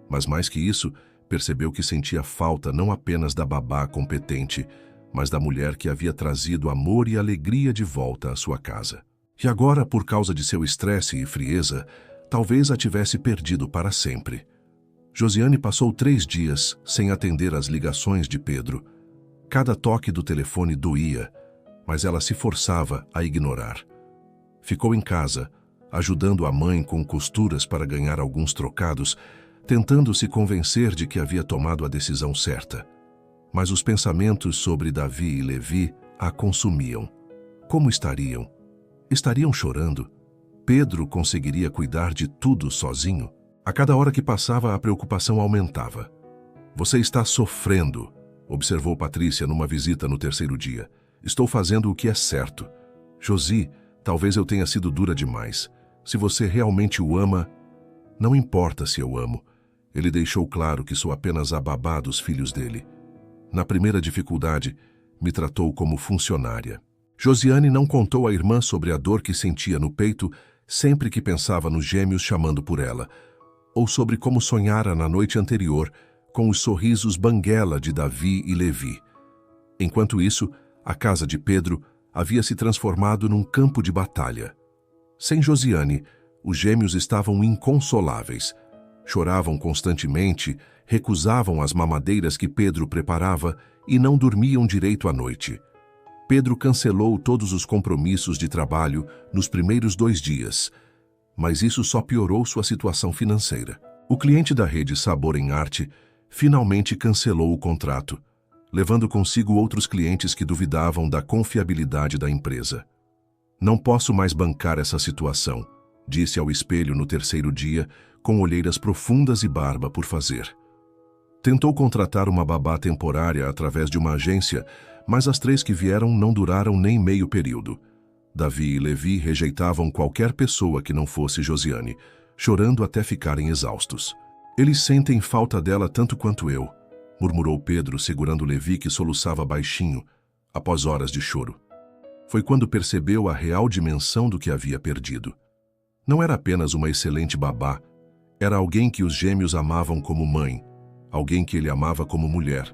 Mas mais que isso, percebeu que sentia falta não apenas da babá competente, mas da mulher que havia trazido amor e alegria de volta à sua casa. E agora, por causa de seu estresse e frieza, talvez a tivesse perdido para sempre. Josiane passou 3 dias sem atender às ligações de Pedro. Cada toque do telefone doía, mas ela se forçava a ignorar. Ficou em casa, ajudando a mãe com costuras para ganhar alguns trocados, tentando se convencer de que havia tomado a decisão certa. Mas os pensamentos sobre Davi e Levi a consumiam. Como estariam? Estariam chorando? Pedro conseguiria cuidar de tudo sozinho? A cada hora que passava, a preocupação aumentava. Você está sofrendo, observou Patrícia numa visita no 3º dia. Estou fazendo o que é certo. Josi, talvez eu tenha sido dura demais. Se você realmente o ama, não importa se eu amo. Ele deixou claro que sou apenas a babá dos filhos dele. Na primeira dificuldade, me tratou como funcionária. Josiane não contou à irmã sobre a dor que sentia no peito sempre que pensava nos gêmeos chamando por ela, ou sobre como sonhara na noite anterior com os sorrisos banguela de Davi e Levi. Enquanto isso, a casa de Pedro havia se transformado num campo de batalha. Sem Josiane, os gêmeos estavam inconsoláveis. Choravam constantemente, recusavam as mamadeiras que Pedro preparava e não dormiam direito à noite. Pedro cancelou todos os compromissos de trabalho nos primeiros 2 dias, mas isso só piorou sua situação financeira. O cliente da rede Sabor em Arte finalmente cancelou o contrato, levando consigo outros clientes que duvidavam da confiabilidade da empresa. Não posso mais bancar essa situação, disse ao espelho no 3º dia, com olheiras profundas e barba por fazer. Tentou contratar uma babá temporária através de uma agência, mas as 3 que vieram não duraram nem meio período. Davi e Levi rejeitavam qualquer pessoa que não fosse Josiane, chorando até ficarem exaustos. Eles sentem falta dela tanto quanto eu, murmurou Pedro, segurando Levi, que soluçava baixinho, após horas de choro. Foi quando percebeu a real dimensão do que havia perdido. Não era apenas uma excelente babá, era alguém que os gêmeos amavam como mãe, alguém que ele amava como mulher,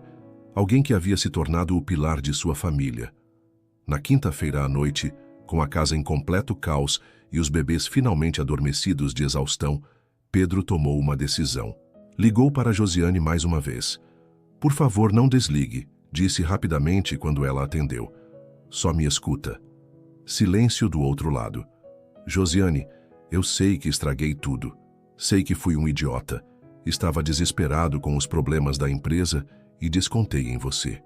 alguém que havia se tornado o pilar de sua família. Na quinta-feira à noite, com a casa em completo caos e os bebês finalmente adormecidos de exaustão, Pedro tomou uma decisão. Ligou para Josiane mais uma vez. Por favor, não desligue, disse rapidamente quando ela atendeu. Só me escuta. Silêncio do outro lado. Josiane, eu sei que estraguei tudo. Sei que fui um idiota. Estava desesperado com os problemas da empresa e descontei em você.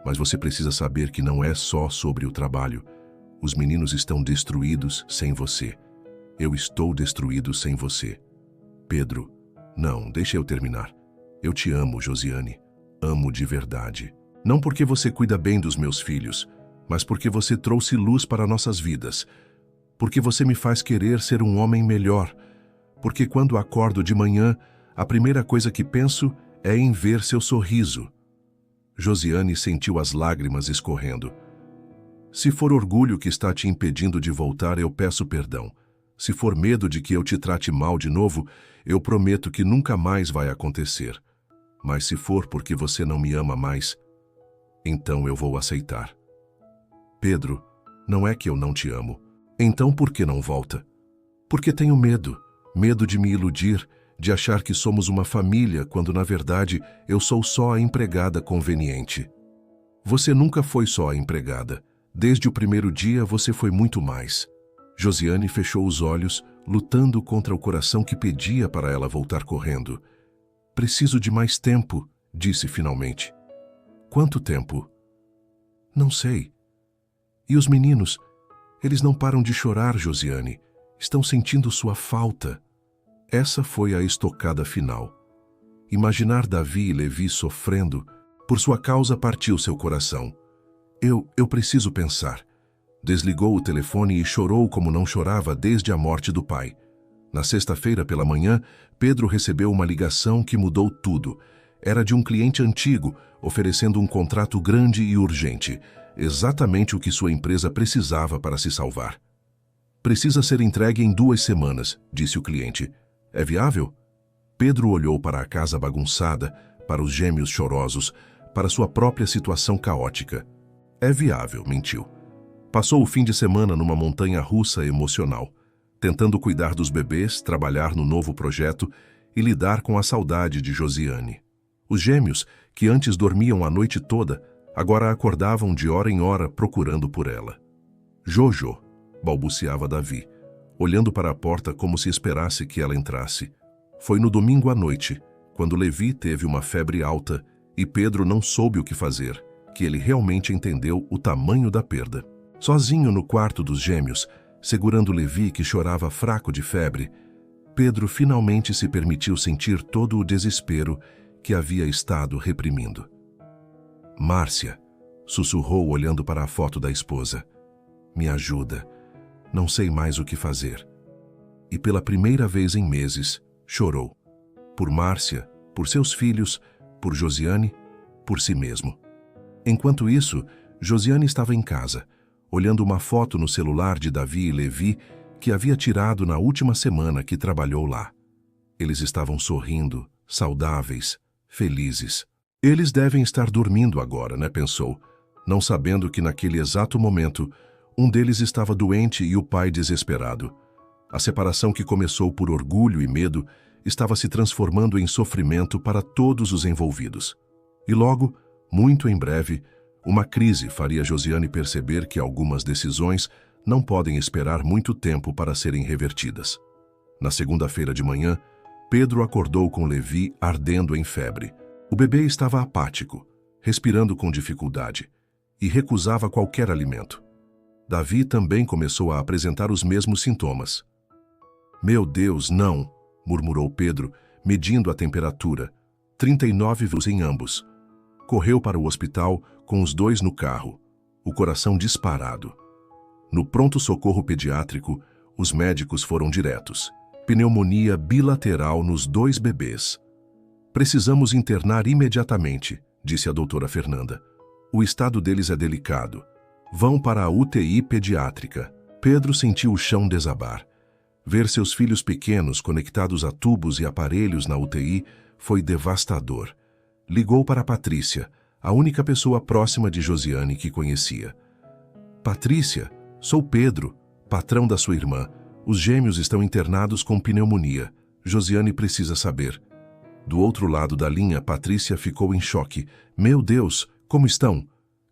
Mas você precisa saber que não é só sobre o trabalho. Os meninos estão destruídos sem você. Eu estou destruído sem você. Pedro, não, deixa eu terminar. Eu te amo, Josiane. Amo de verdade. Não porque você cuida bem dos meus filhos, mas porque você trouxe luz para nossas vidas. Porque você me faz querer ser um homem melhor. Porque quando acordo de manhã, a primeira coisa que penso é em ver seu sorriso. Josiane sentiu as lágrimas escorrendo. Se for orgulho que está te impedindo de voltar, eu peço perdão. Se for medo de que eu te trate mal de novo, eu prometo que nunca mais vai acontecer. Mas se for porque você não me ama mais, então eu vou aceitar. Pedro, não é que eu não te amo. Então por que não volta? Porque tenho medo. Medo de me iludir, de achar que somos uma família, quando na verdade eu sou só a empregada conveniente. Você nunca foi só a empregada. Desde o primeiro dia você foi muito mais. Josiane fechou os olhos, lutando contra o coração que pedia para ela voltar correndo. Preciso de mais tempo, disse finalmente. Quanto tempo? Não sei. E os meninos? Eles não param de chorar, Josiane. Estão sentindo sua falta. Essa foi a estocada final. Imaginar Davi e Levi sofrendo, por sua causa partiu seu coração. Eu preciso pensar. Desligou o telefone e chorou como não chorava desde a morte do pai. Na sexta-feira pela manhã, Pedro recebeu uma ligação que mudou tudo. Era de um cliente antigo, oferecendo um contrato grande e urgente, exatamente o que sua empresa precisava para se salvar. Precisa ser entregue em 2 semanas, disse o cliente. É viável? Pedro olhou para a casa bagunçada, para os gêmeos chorosos, para sua própria situação caótica. É viável, mentiu. Passou o fim de semana numa montanha-russa emocional, tentando cuidar dos bebês, trabalhar no novo projeto e lidar com a saudade de Josiane. Os gêmeos, que antes dormiam a noite toda, agora acordavam de hora em hora procurando por ela. Jojo, balbuciava Davi, olhando para a porta como se esperasse que ela entrasse. Foi no domingo à noite, quando Levi teve uma febre alta e Pedro não soube o que fazer, que ele realmente entendeu o tamanho da perda. Sozinho no quarto dos gêmeos, segurando Levi que chorava fraco de febre, Pedro finalmente se permitiu sentir todo o desespero que havia estado reprimindo. Márcia, sussurrou olhando para a foto da esposa. Me ajuda. Não sei mais o que fazer. E pela primeira vez em meses, chorou. Por Márcia, por seus filhos, por Josiane, por si mesmo. Enquanto isso, Josiane estava em casa, olhando uma foto no celular de Davi e Levi que havia tirado na última semana que trabalhou lá. Eles estavam sorrindo, saudáveis, felizes. Eles devem estar dormindo agora, né? Pensou, não sabendo que naquele exato momento um deles estava doente e o pai desesperado. A separação que começou por orgulho e medo estava se transformando em sofrimento para todos os envolvidos. E logo, muito em breve, uma crise faria Josiane perceber que algumas decisões não podem esperar muito tempo para serem revertidas. Na segunda-feira de manhã, Pedro acordou com Levi ardendo em febre. O bebê estava apático, respirando com dificuldade, e recusava qualquer alimento. Davi também começou a apresentar os mesmos sintomas. Meu Deus, não, murmurou Pedro, medindo a temperatura. 39 em ambos. Correu para o hospital com os 2 no carro, o coração disparado. No pronto-socorro pediátrico, os médicos foram diretos. Pneumonia bilateral nos 2 bebês. Precisamos internar imediatamente, disse a doutora Fernanda. O estado deles é delicado. Vão para a UTI pediátrica. Pedro sentiu o chão desabar. Ver seus filhos pequenos conectados a tubos e aparelhos na UTI foi devastador. Ligou para Patrícia, a única pessoa próxima de Josiane que conhecia. Patrícia, sou Pedro, patrão da sua irmã. Os gêmeos estão internados com pneumonia. Josiane precisa saber. Do outro lado da linha, Patrícia ficou em choque. Meu Deus, como estão?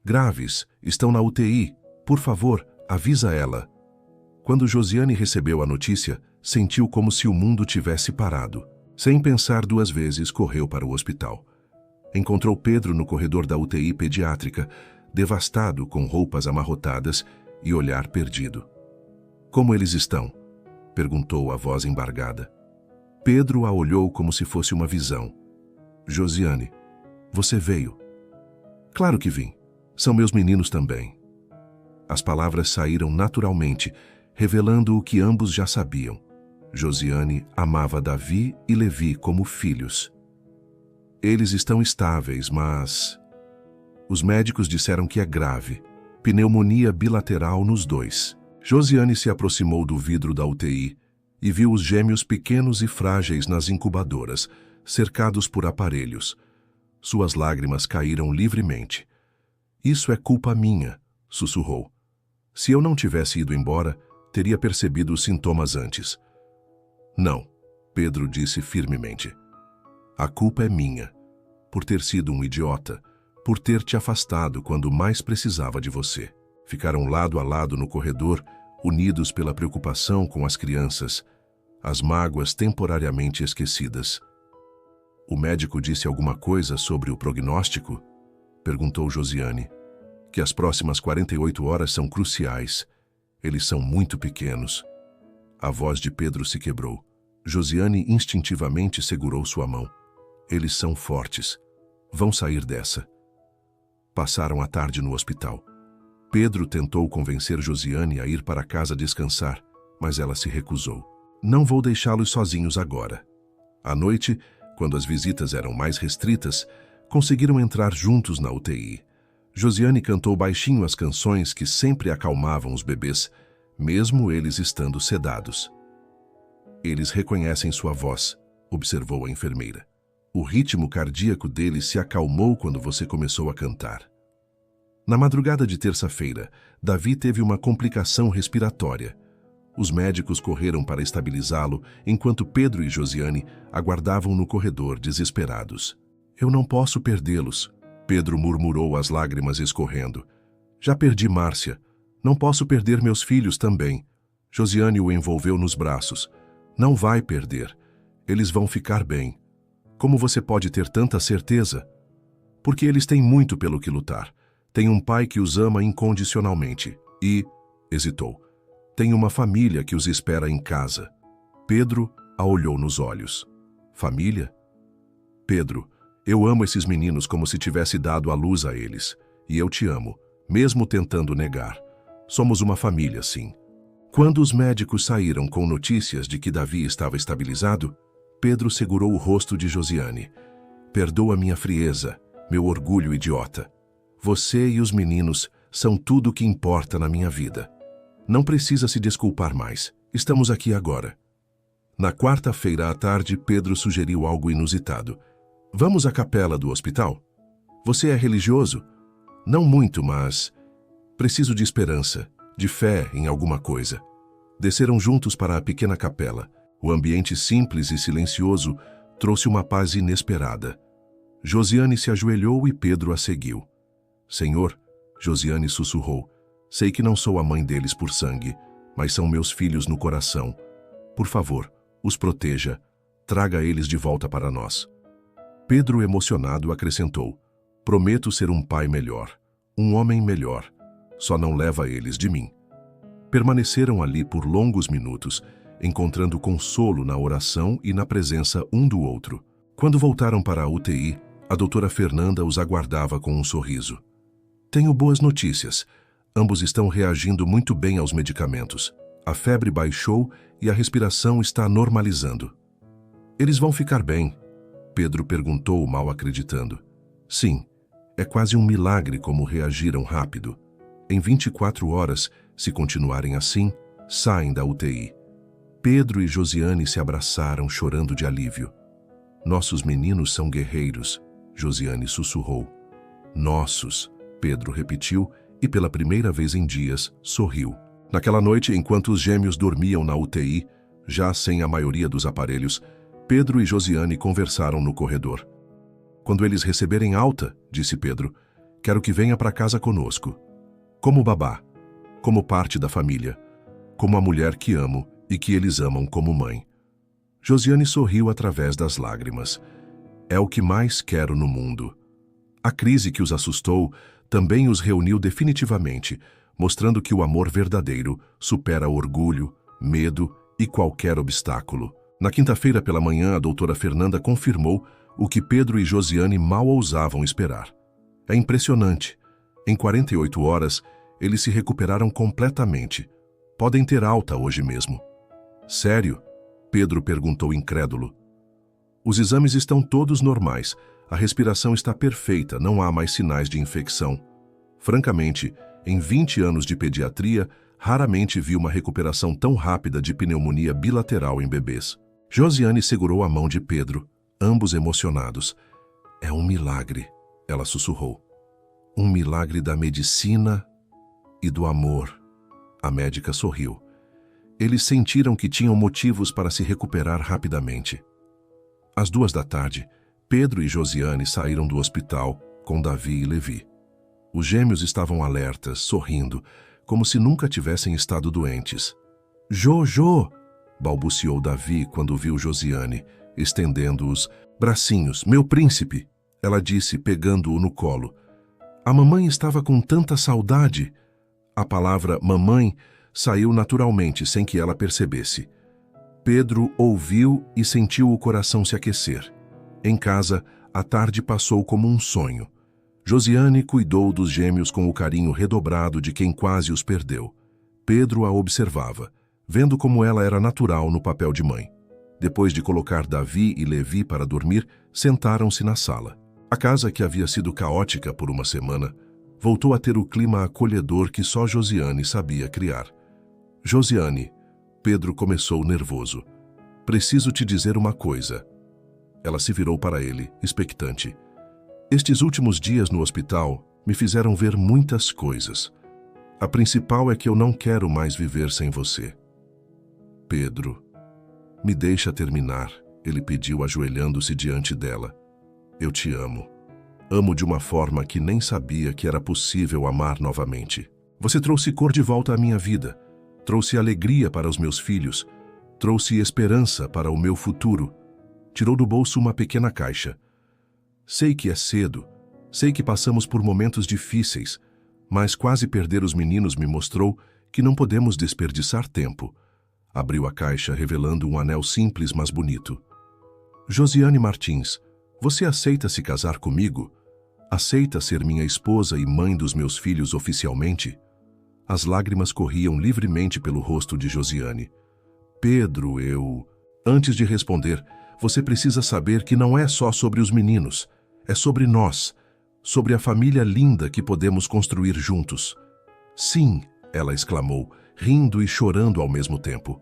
Graves, estão na UTI. Por favor, avisa ela. Quando Josiane recebeu a notícia, sentiu como se o mundo tivesse parado. Sem pensar 2 vezes, correu para o hospital. Encontrou Pedro no corredor da UTI pediátrica, devastado, com roupas amarrotadas e olhar perdido. Como eles estão? Perguntou a voz embargada. Pedro a olhou como se fosse uma visão. Josiane, você veio. Claro que vim. São meus meninos também. As palavras saíram naturalmente, revelando o que ambos já sabiam. Josiane amava Davi e Levi como filhos. Eles estão estáveis, mas... Os médicos disseram que é grave. Pneumonia bilateral nos 2. Josiane se aproximou do vidro da UTI e viu os gêmeos pequenos e frágeis nas incubadoras, cercados por aparelhos. Suas lágrimas caíram livremente. Isso é culpa minha, sussurrou. Se eu não tivesse ido embora, teria percebido os sintomas antes. Não, Pedro disse firmemente. A culpa é minha, por ter sido um idiota, por ter te afastado quando mais precisava de você. Ficaram lado a lado no corredor, unidos pela preocupação com as crianças, as mágoas temporariamente esquecidas. O médico disse alguma coisa sobre o prognóstico? Perguntou Josiane. Que as próximas 48 horas são cruciais. Eles são muito pequenos. A voz de Pedro se quebrou. Josiane instintivamente segurou sua mão. Eles são fortes. Vão sair dessa. Passaram a tarde no hospital. Pedro tentou convencer Josiane a ir para casa descansar, mas ela se recusou. Não vou deixá-los sozinhos agora. À noite, quando as visitas eram mais restritas, conseguiram entrar juntos na UTI. Josiane cantou baixinho as canções que sempre acalmavam os bebês, mesmo eles estando sedados. Eles reconhecem sua voz, observou a enfermeira. O ritmo cardíaco deles se acalmou quando você começou a cantar. Na madrugada de terça-feira, Davi teve uma complicação respiratória. Os médicos correram para estabilizá-lo, enquanto Pedro e Josiane aguardavam no corredor desesperados. Eu não posso perdê-los, Pedro murmurou, as lágrimas escorrendo. Já perdi Márcia. Não posso perder meus filhos também. Josiane o envolveu nos braços. Não vai perder. Eles vão ficar bem. Como você pode ter tanta certeza? Porque eles têm muito pelo que lutar. Tem um pai que os ama incondicionalmente. E, hesitou, tem uma família que os espera em casa. Pedro a olhou nos olhos. Família? Pedro, eu amo esses meninos como se tivesse dado a luz a eles. E eu te amo, mesmo tentando negar. Somos uma família, sim. Quando os médicos saíram com notícias de que Davi estava estabilizado, Pedro segurou o rosto de Josiane. Perdoa minha frieza, meu orgulho idiota. Você e os meninos são tudo o que importa na minha vida. Não precisa se desculpar mais. Estamos aqui agora. Na quarta-feira à tarde, Pedro sugeriu algo inusitado. Vamos à capela do hospital? Você é religioso? Não muito, mas... preciso de esperança, de fé em alguma coisa. Desceram juntos para a pequena capela. O ambiente simples e silencioso trouxe uma paz inesperada. Josiane se ajoelhou e Pedro a seguiu. Senhor, Josiane sussurrou, sei que não sou a mãe deles por sangue, mas são meus filhos no coração. Por favor, os proteja, traga eles de volta para nós. Pedro, emocionado, acrescentou, prometo ser um pai melhor, um homem melhor, só não leva eles de mim. Permaneceram ali por longos minutos, encontrando consolo na oração e na presença um do outro. Quando voltaram para a UTI, a doutora Fernanda os aguardava com um sorriso. Tenho boas notícias. Ambos estão reagindo muito bem aos medicamentos. A febre baixou e a respiração está normalizando. Eles vão ficar bem? Pedro perguntou, mal acreditando. Sim, é quase um milagre como reagiram rápido. Em 24 horas, se continuarem assim, saem da UTI. Pedro e Josiane se abraçaram, chorando de alívio. Nossos meninos são guerreiros, Josiane sussurrou. Nossos, Pedro repetiu e pela primeira vez em dias sorriu. Naquela noite, enquanto os gêmeos dormiam na UTI, já sem a maioria dos aparelhos, Pedro e Josiane conversaram no corredor. Quando eles receberem alta, disse Pedro, quero que venha para casa conosco. Como babá, como parte da família, como a mulher que amo e que eles amam como mãe. Josiane sorriu através das lágrimas. É o que mais quero no mundo. A crise que os assustou também os reuniu definitivamente, mostrando que o amor verdadeiro supera orgulho, medo e qualquer obstáculo. Na quinta-feira pela manhã, a doutora Fernanda confirmou o que Pedro e Josiane mal ousavam esperar. É impressionante. Em 48 horas, eles se recuperaram completamente. Podem ter alta hoje mesmo. Sério? Pedro perguntou incrédulo. Os exames estão todos normais. A respiração está perfeita, não há mais sinais de infecção. Francamente, em 20 anos de pediatria, raramente vi uma recuperação tão rápida de pneumonia bilateral em bebês. Josiane segurou a mão de Pedro, ambos emocionados. É um milagre, ela sussurrou. Um milagre da medicina e do amor. A médica sorriu. Eles sentiram que tinham motivos para se recuperar rapidamente. Às 14h, Pedro e Josiane saíram do hospital com Davi e Levi. Os gêmeos estavam alertas, sorrindo, como se nunca tivessem estado doentes. Jojo! balbuciou Davi quando viu Josiane, estendendo os bracinhos. Meu príncipe, ela disse, pegando-o no colo. A mamãe estava com tanta saudade. A palavra mamãe saiu naturalmente, sem que ela percebesse. Pedro ouviu e sentiu o coração se aquecer. Em casa, a tarde passou como um sonho. Josiane cuidou dos gêmeos com o carinho redobrado de quem quase os perdeu. Pedro a observava, vendo como ela era natural no papel de mãe. Depois de colocar Davi e Levi para dormir, sentaram-se na sala. A casa, que havia sido caótica por uma semana, voltou a ter o clima acolhedor que só Josiane sabia criar. Josiane, Pedro começou nervoso. Preciso te dizer uma coisa. Ela se virou para ele, expectante. Estes últimos dias no hospital me fizeram ver muitas coisas. A principal é que eu não quero mais viver sem você. Pedro, me deixa terminar, ele pediu, ajoelhando-se diante dela. Eu te amo. Amo de uma forma que nem sabia que era possível amar novamente. Você trouxe cor de volta à minha vida. Trouxe alegria para os meus filhos. Trouxe esperança para o meu futuro. Tirou do bolso uma pequena caixa. Sei que é cedo. Sei que passamos por momentos difíceis. Mas quase perder os meninos me mostrou que não podemos desperdiçar tempo. Abriu a caixa, revelando um anel simples, mas bonito. Josiane Martins, você aceita se casar comigo? Aceita ser minha esposa e mãe dos meus filhos oficialmente? As lágrimas corriam livremente pelo rosto de Josiane. Pedro, eu... Antes de responder, você precisa saber que não é só sobre os meninos. É sobre nós. Sobre a família linda que podemos construir juntos. Sim, ela exclamou, rindo e chorando ao mesmo tempo.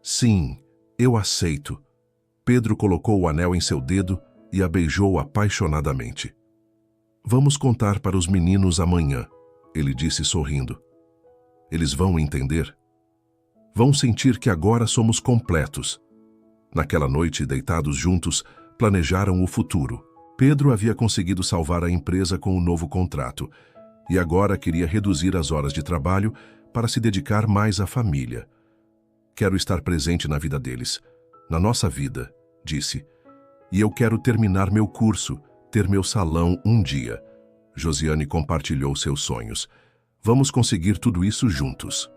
Sim, eu aceito. Pedro colocou o anel em seu dedo e a beijou apaixonadamente. Vamos contar para os meninos amanhã, ele disse sorrindo. Eles vão entender. Vão sentir que agora somos completos. Naquela noite, deitados juntos, planejaram o futuro. Pedro havia conseguido salvar a empresa com o novo contrato e agora queria reduzir as horas de trabalho para se dedicar mais à família. Quero estar presente na vida deles, na nossa vida, disse. E eu quero terminar meu curso, ter meu salão um dia. Josiane compartilhou seus sonhos. Vamos conseguir tudo isso juntos.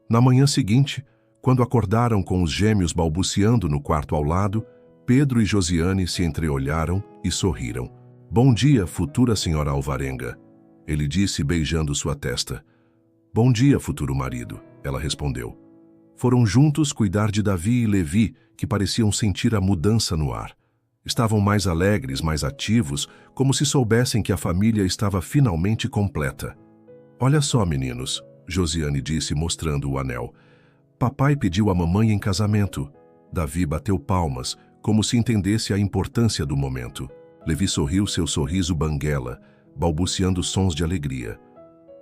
Na manhã seguinte, quando acordaram com os gêmeos balbuciando no quarto ao lado, Pedro e Josiane se entreolharam e sorriram. Bom dia, futura senhora Alvarenga, ele disse beijando sua testa. Bom dia, futuro marido, ela respondeu. Foram juntos cuidar de Davi e Levi, que pareciam sentir a mudança no ar. Estavam mais alegres, mais ativos, como se soubessem que a família estava finalmente completa. Olha só, meninos, Josiane disse, mostrando o anel. Papai pediu a mamãe em casamento. Davi bateu palmas, como se entendesse a importância do momento. Levi sorriu seu sorriso banguela, balbuciando sons de alegria.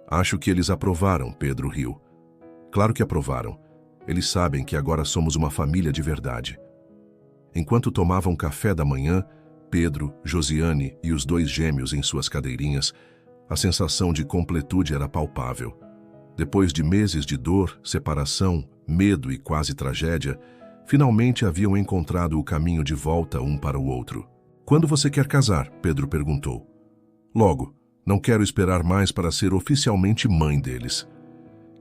Acho que eles aprovaram, Pedro riu. Claro que aprovaram. Eles sabem que agora somos uma família de verdade. Enquanto tomavam café da manhã, Pedro, Josiane e os dois gêmeos em suas cadeirinhas, a sensação de completude era palpável. Depois de meses de dor, separação, medo e quase tragédia, finalmente haviam encontrado o caminho de volta um para o outro. Quando você quer casar? Pedro perguntou. Logo, não quero esperar mais para ser oficialmente mãe deles.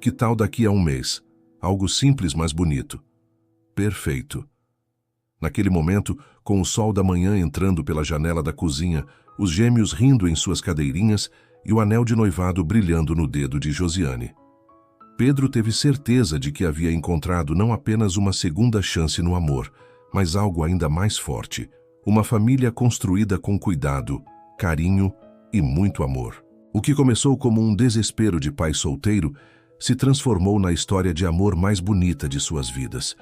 Que tal daqui a um mês? Algo simples, mas bonito. Perfeito. Naquele momento, com o sol da manhã entrando pela janela da cozinha, os gêmeos rindo em suas cadeirinhas e o anel de noivado brilhando no dedo de Josiane. Pedro teve certeza de que havia encontrado não apenas uma segunda chance no amor, mas algo ainda mais forte, uma família construída com cuidado, carinho e muito amor. O que começou como um desespero de pai solteiro se transformou na história de amor mais bonita de suas vidas.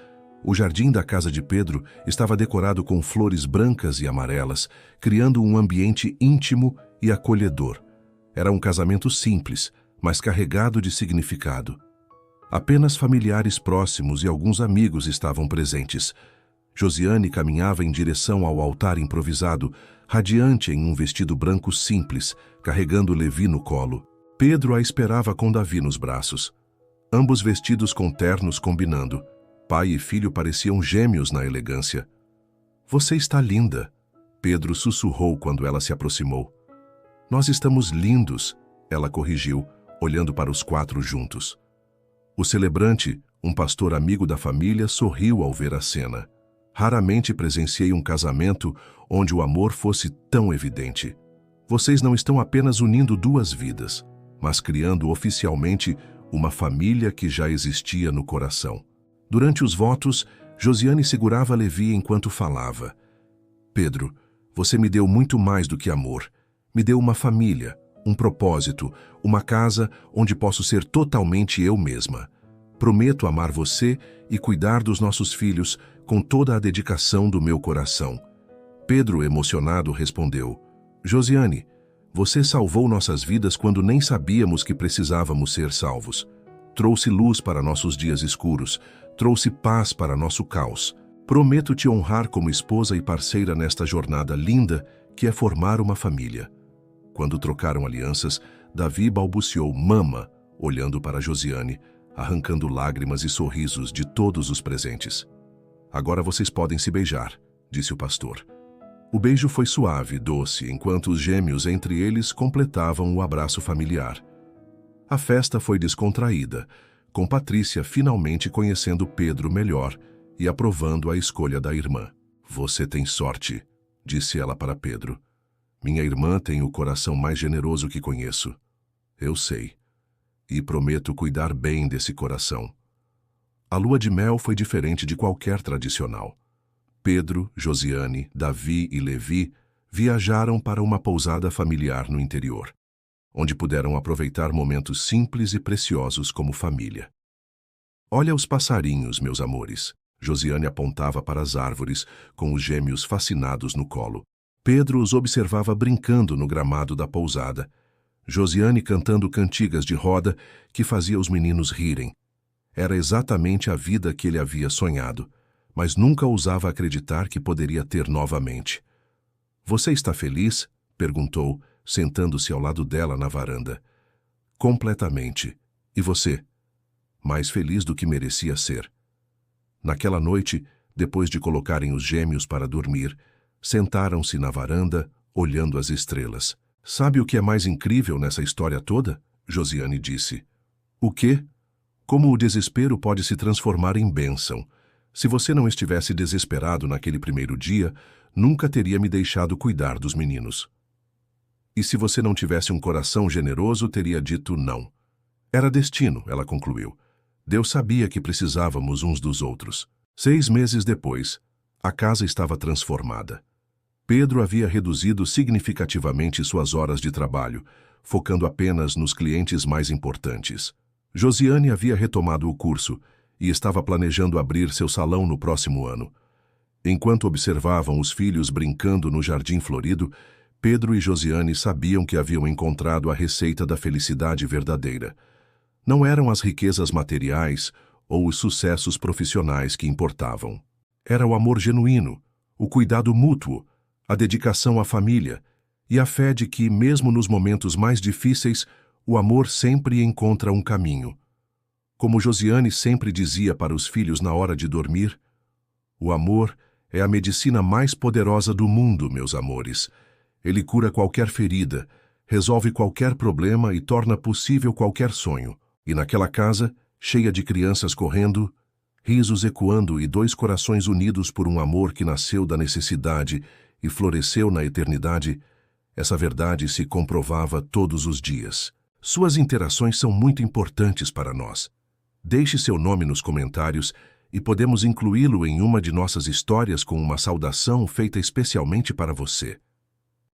O jardim da casa de Pedro estava decorado com flores brancas e amarelas, criando um ambiente íntimo e acolhedor. Era um casamento simples, mas carregado de significado. Apenas familiares próximos e alguns amigos estavam presentes. Josiane caminhava em direção ao altar improvisado, radiante em um vestido branco simples, carregando Levi no colo. Pedro a esperava com Davi nos braços. Ambos vestidos com ternos combinando. Pai e filho pareciam gêmeos na elegância. Você está linda, Pedro sussurrou quando ela se aproximou. Nós estamos lindos, ela corrigiu, olhando para os quatro juntos. O celebrante, um pastor amigo da família, sorriu ao ver a cena. Raramente presenciei um casamento onde o amor fosse tão evidente. Vocês não estão apenas unindo duas vidas, mas criando oficialmente uma família que já existia no coração. Durante os votos, Josiane segurava Levi enquanto falava. Pedro, você me deu muito mais do que amor. Me deu uma família, um propósito, uma casa onde posso ser totalmente eu mesma. Prometo amar você e cuidar dos nossos filhos com toda a dedicação do meu coração. Pedro, emocionado, respondeu: Josiane, você salvou nossas vidas quando nem sabíamos que precisávamos ser salvos. Trouxe luz para nossos dias escuros, trouxe paz para nosso caos. Prometo te honrar como esposa e parceira nesta jornada linda que é formar uma família. Quando trocaram alianças, Davi balbuciou mama, olhando para Josiane, arrancando lágrimas e sorrisos de todos os presentes. Agora vocês podem se beijar, disse o pastor. O beijo foi suave, doce, enquanto os gêmeos entre eles completavam o abraço familiar. A festa foi descontraída, com Patrícia finalmente conhecendo Pedro melhor e aprovando a escolha da irmã. Você tem sorte, disse ela para Pedro. Minha irmã tem o coração mais generoso que conheço. Eu sei. E prometo cuidar bem desse coração. A lua de mel foi diferente de qualquer tradicional. Pedro, Josiane, Davi e Levi viajaram para uma pousada familiar no interior, onde puderam aproveitar momentos simples e preciosos como família. Olha os passarinhos, meus amores. Josiane apontava para as árvores, com os gêmeos fascinados no colo. Pedro os observava brincando no gramado da pousada. Josiane cantando cantigas de roda que fazia os meninos rirem. Era exatamente a vida que ele havia sonhado, mas nunca ousava acreditar que poderia ter novamente. Você está feliz? Perguntou, sentando-se ao lado dela na varanda. Completamente. E você? Mais feliz do que merecia ser. Naquela noite, depois de colocarem os gêmeos para dormir, sentaram-se na varanda, olhando as estrelas. Sabe o que é mais incrível nessa história toda? Josiane disse. O quê? Como o desespero pode se transformar em bênção. Se você não estivesse desesperado naquele primeiro dia, nunca teria me deixado cuidar dos meninos. E se você não tivesse um coração generoso, teria dito não. Era destino, ela concluiu. Deus sabia que precisávamos uns dos outros. 6 meses depois, a casa estava transformada. Pedro havia reduzido significativamente suas horas de trabalho, focando apenas nos clientes mais importantes. Josiane havia retomado o curso e estava planejando abrir seu salão no próximo ano. Enquanto observavam os filhos brincando no jardim florido, Pedro e Josiane sabiam que haviam encontrado a receita da felicidade verdadeira. Não eram as riquezas materiais ou os sucessos profissionais que importavam. Era o amor genuíno, o cuidado mútuo, a dedicação à família e a fé de que, mesmo nos momentos mais difíceis, o amor sempre encontra um caminho. Como Josiane sempre dizia para os filhos na hora de dormir, o amor é a medicina mais poderosa do mundo, meus amores. Ele cura qualquer ferida, resolve qualquer problema e torna possível qualquer sonho. E naquela casa, cheia de crianças correndo, risos ecoando e 2 corações unidos por um amor que nasceu da necessidade e floresceu na eternidade, essa verdade se comprovava todos os dias. Suas interações são muito importantes para nós. Deixe seu nome nos comentários e podemos incluí-lo em uma de nossas histórias com uma saudação feita especialmente para você.